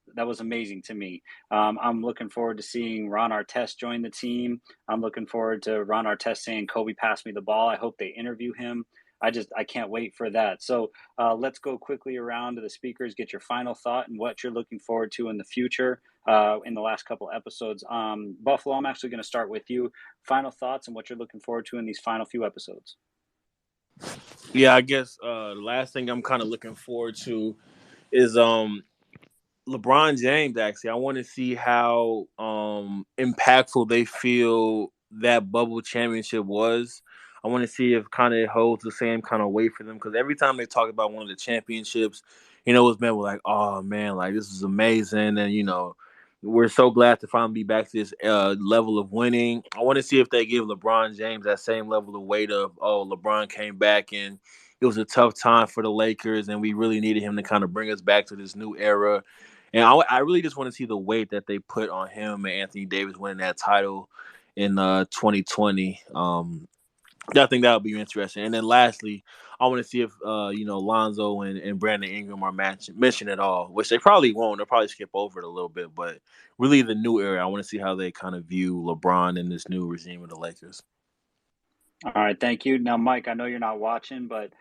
amazing to me. I'm looking forward to seeing Ron Artest join the team. I'm looking forward to Ron Artest saying, "Kobe passed me the ball." I hope they interview him. I can't wait for that. So let's go quickly around to the speakers, get your final thought and what you're looking forward to in the future in the last couple episodes. Buffalo, I'm actually going to start with you. Final thoughts and what you're looking forward to in these final few episodes. Yeah, I guess the last thing I'm kind of looking forward to is LeBron James. Actually, I want to see how impactful they feel that bubble championship was. I want to see if kind of it holds the same kind of weight for them, because every time they talk about one of the championships, it was met with like, "Oh man, like this is amazing," and we're so glad to finally be back to this level of winning. I want to see if they give LeBron James that same level of weight of, "Oh, LeBron came back and it was a tough time for the Lakers, and we really needed him to kind of bring us back to this new era." And I really just want to see the weight that they put on him and Anthony Davis winning that title in 2020. I think that would be interesting. And then lastly, I want to see if Lonzo and Brandon Ingram are mentioned at all, which they probably won't. They'll probably skip over it a little bit. But really, the new era, I want to see how they kind of view LeBron in this new regime of the Lakers. All right, thank you. Now, Mike, I know you're not watching, but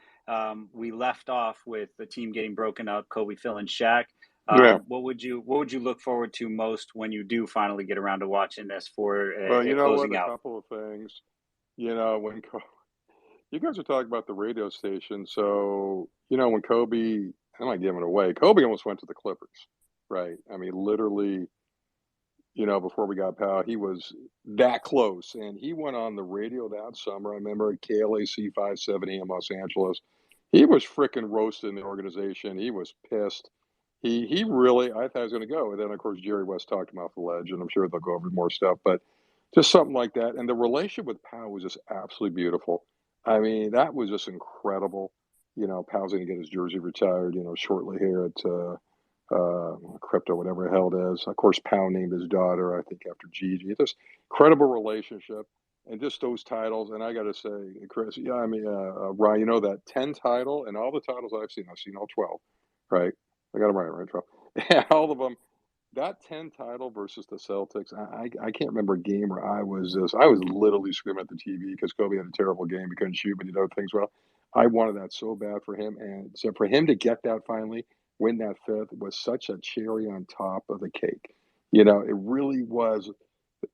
we left off with the team getting broken up, Kobe, Phil, and Shaq. Yeah. What would you look forward to most when you do finally get around to watching this for Well, a you know what? closing A out? couple of things. When you guys are talking about the radio station, so when Kobe, I'm not giving it away. Kobe almost went to the Clippers, right? I mean, literally, before we got Powell, he was that close, and he went on the radio that summer. I remember at KLAC 570 in Los Angeles. He was freaking roasting the organization. He was pissed. He really, I thought he was going to go, and then of course Jerry West talked him off the ledge, and I'm sure they'll go over more stuff, but just something like that. And the relationship with Powell was just absolutely beautiful. I mean, that was just incredible. Powell's going to get his jersey retired, shortly here at crypto, whatever the hell it is. Of course, Powell named his daughter, I think, after Gigi. This incredible relationship and just those titles. And I got to say, Chris, yeah, I mean, Ryan, that 10 title and all the titles I've seen all 12, right? I got them right, 12. Yeah, all of them. That 10 title versus the Celtics, I can't remember a game where I was literally screaming at the TV because Kobe had a terrible game. He couldn't shoot, but he did other things well. I wanted that so bad for him. And so for him to get that finally, win that fifth, was such a cherry on top of the cake. It really was.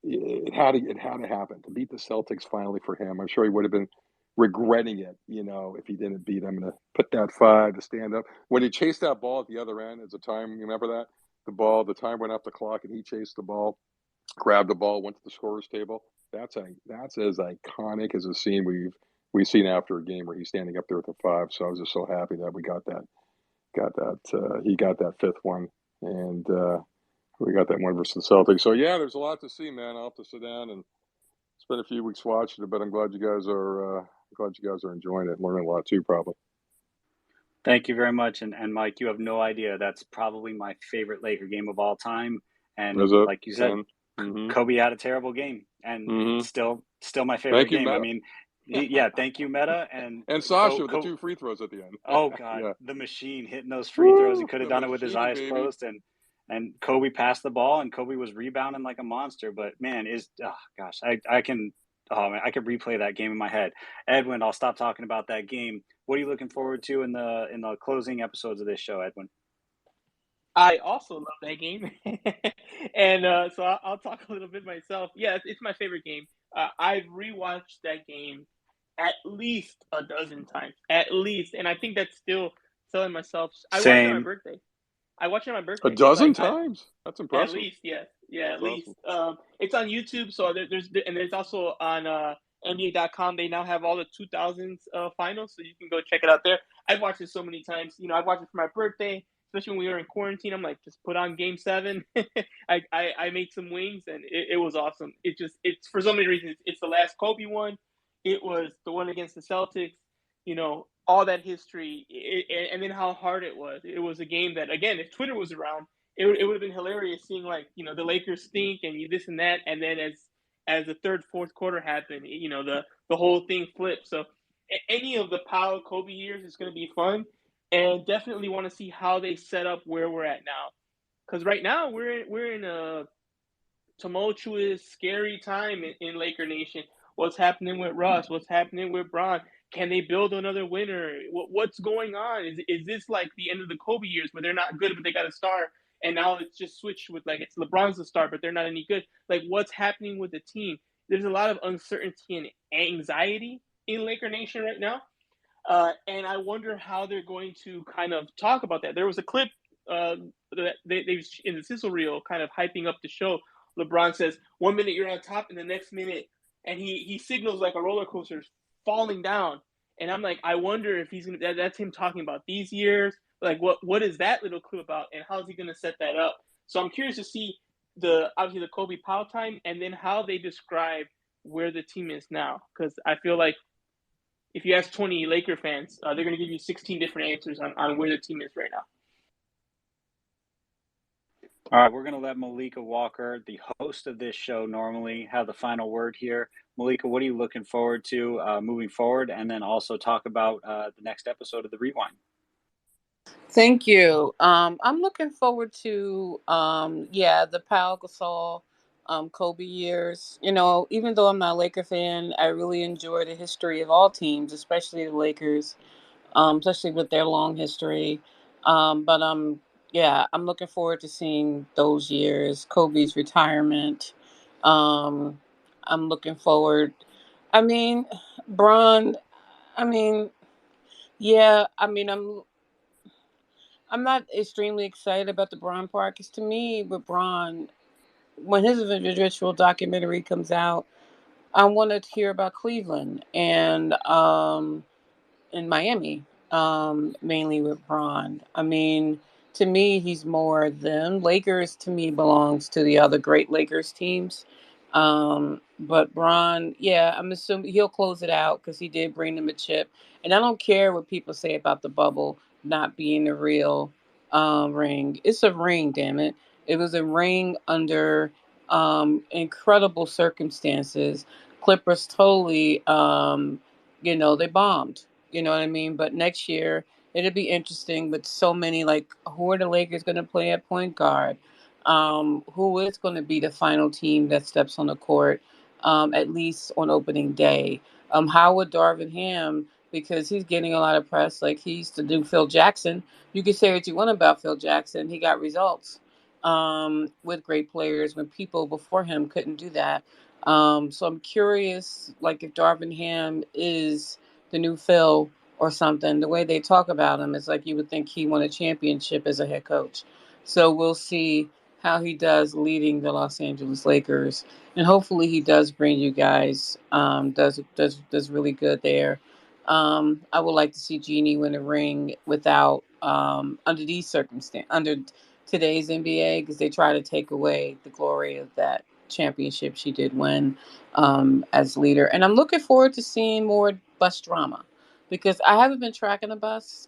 It had to happen to beat the Celtics finally for him. I'm sure he would have been regretting it, if he didn't beat them. And to put that 5 to stand up. When he chased that ball at the other end, at the time, you remember that? The time went off the clock, and he chased the ball, grabbed the ball, went to the scorer's table. That's as iconic as a scene we've seen after a game where he's standing up there with the 5. So I was just so happy that we got that. He got that fifth one, and we got that one versus the Celtics. So yeah, there's a lot to see, man. I'll have to sit down and spend a few weeks watching it, but I'm glad you guys are enjoying it, learning a lot too, probably. Thank you very much. And Mike, you have no idea. That's probably my favorite Laker game of all time. And like you said, Kobe had a terrible game, and it's still my favorite game. I mean, thank you, Meta. And Sasha with the 2 free throws at the end. Oh, God, yeah. The machine hitting those free throws. He could have done it with his eyes closed. And Kobe passed the ball, and Kobe was rebounding like a monster. But, man, I can replay that game in my head. Edwin, I'll stop talking about that game. What are you looking forward to in the closing episodes of this show, Edwin? I also love that game. And so I'll talk a little bit myself. Yeah, it's my favorite game. I've rewatched that game at least a dozen times, at least. And I think that's still telling myself. I watched it on my birthday. A dozen times? That's impressive. At least, yes. Yeah, at least. It's on YouTube, so there's also on NBA.com. They now have all the 2000s finals, so you can go check it out there. I've watched it so many times. I watched it for my birthday, especially when we were in quarantine. I'm like, just put on Game 7. I made some wings, and it was awesome. It's for so many reasons. It's the last Kobe one. It was the one against the Celtics. All that history, and then how hard it was. It was a game that, again, if Twitter was around, it would have been hilarious seeing, like, the Lakers stink and this and that. And then as as the third, fourth quarter happened, the whole thing flipped. So any of the Powell Kobe years is going to be fun, and definitely want to see how they set up where we're at now. Because right now we're in a tumultuous, scary time in Laker Nation. What's happening with Russ? What's happening with Bron? Can they build another winner? What's going on? Is this like the end of the Kobe years where they're not good but they got a star, and now it's just switched with like it's LeBron's the star but they're not any good? Like what's happening with the team? There's a lot of uncertainty and anxiety in Laker Nation right now. And I wonder how they're going to kind of talk about that. There was a clip that they in the sizzle reel kind of hyping up the show. LeBron says, 1 minute you're on top, and the next minute, and he signals like a roller coaster falling down. And I'm like, I wonder if he's gonna. That's him talking about these years. Like, what is that little clip about, and how is he gonna set that up? So I'm curious to see obviously the Kobe Powell time, and then how they describe where the team is now, because I feel like if you ask 20 Laker fans, they're going to give you 16 different answers on where the team is right now. All right, we're going to let Malika Walker, the host of this show, normally have the final word here. Malika, what are you looking forward to moving forward? And then also talk about the next episode of The Rewind. Thank you. I'm looking forward to, the Pau Gasol, Kobe years. Even though I'm not a Laker fan, I really enjoy the history of all teams, especially the Lakers, especially with their long history. But I'm looking forward to seeing those years, Kobe's retirement. Um, I'm looking forward. I mean, Bron. I mean, yeah. I mean, I'm not extremely excited about the Bron part because to me, with Bron, when his individual documentary comes out, I want to hear about Cleveland and in Miami, mainly with Bron. I mean, to me, he's more them. Lakers to me belongs to the other great Lakers teams. But Bron, yeah, I'm assuming he'll close it out because he did bring them a chip. And I don't care what people say about the bubble not being a real ring. It's a ring, damn it. It was a ring under incredible circumstances. Clippers totally, they bombed. You know what I mean? But next year, it'll be interesting with so many, like, who are the Lakers going to play at point guard? Who is going to be the final team that steps on the court, at least on opening day? How would Darvin Ham, because he's getting a lot of press, like he used to do Phil Jackson. You can say what you want about Phil Jackson. He got results with great players when people before him couldn't do that. So I'm curious, like, if Darvin Ham is the new Phil or something. The way they talk about him is like you would think he won a championship as a head coach. So we'll see how he does leading the Los Angeles Lakers, and hopefully he does bring you guys does really good there. I would like to see Jeannie win a ring without under today's NBA, because they try to take away the glory of that championship she did win as leader. And I'm looking forward to seeing more bus drama, because I haven't been tracking the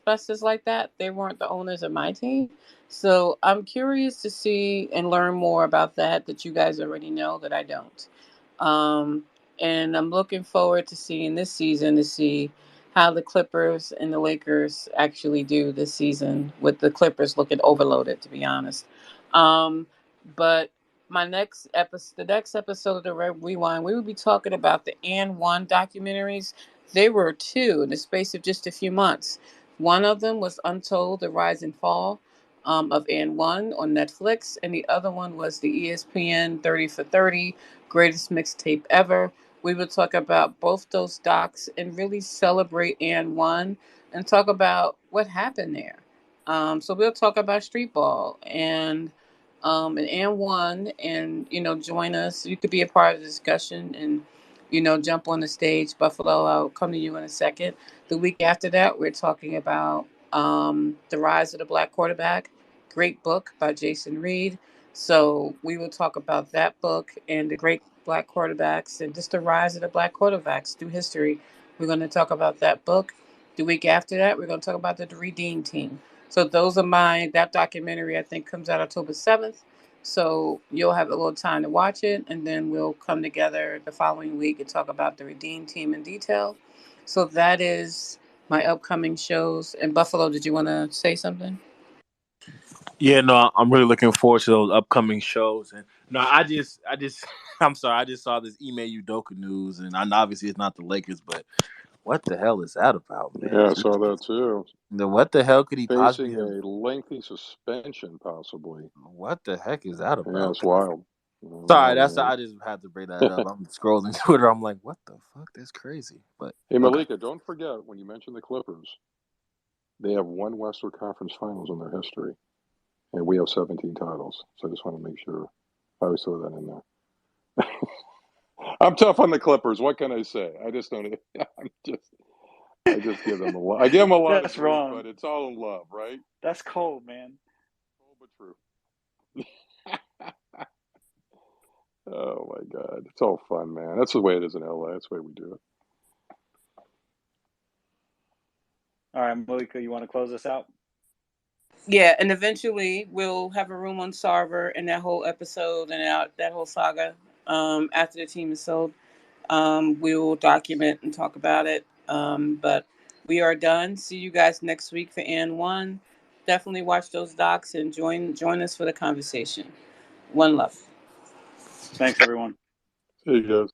buses like that. They weren't the owners of my team. So I'm curious to see and learn more about that you guys already know that I don't. Um, and I'm looking forward to seeing this season to see how the Clippers and the Lakers actually do this season, with the Clippers looking overloaded, to be honest. But the next episode of the Red Rewind, we will be talking about the And One documentaries. There were two in the space of just a few months. One of them was Untold: The Rise and Fall of And One on Netflix, and the other one was the ESPN 30 for 30 Greatest Mixtape Ever. We will talk about both those docs and really celebrate And One and talk about what happened there. So we'll talk about street ball and One, and join us. You could be a part of the discussion and jump on the stage. Buffalo, I'll come to you in a second. The week after that, we're talking about The Rise of the Black Quarterback. Great book by Jason Reed. So we will talk about that book and the great black quarterbacks and just the rise of the black quarterbacks through history. We're going to talk about that book. The week after that, we're going to talk about the Redeem Team. So that documentary, I think, comes out October 7th. So you'll have a little time to watch it, and then we'll come together the following week and talk about the Redeem team in detail. So that is my upcoming shows. And Buffalo, did you want to say something? Yeah, no, I'm really looking forward to those upcoming shows. And no, I'm sorry, I just saw this Ime Udoka news, and obviously it's not the Lakers, but what the hell is that about, man? Yeah, I saw that too. What the hell could he possibly Facing have? a lengthy suspension, possibly. What the heck is that Yeah, about? it's wild. Sorry, Oh, I just had to bring that up. I'm scrolling Twitter. I'm like, what the fuck? That's crazy. But hey, okay. Malika, don't forget when you mentioned the Clippers, they have one Western Conference Finals in their history, and we have 17 titles. So I just want to make sure I always throw that in there. I'm tough on the Clippers. What can I say? I just don't. I just give them a lot. I give them a lot That's of grief, wrong. but it's all in love, right? That's cold, man. Cold but true. Oh my God, it's all fun, man. That's the way it is in LA. That's the way we do it. All right, Malika, you want to close this out? Yeah, and eventually we'll have a room on Sarver and that whole episode and that whole saga. After the team is sold, we will document and talk about it. But we are done. See you guys next week for N1. Definitely watch those docs and join us for the conversation. One love. Thanks, everyone. There you go.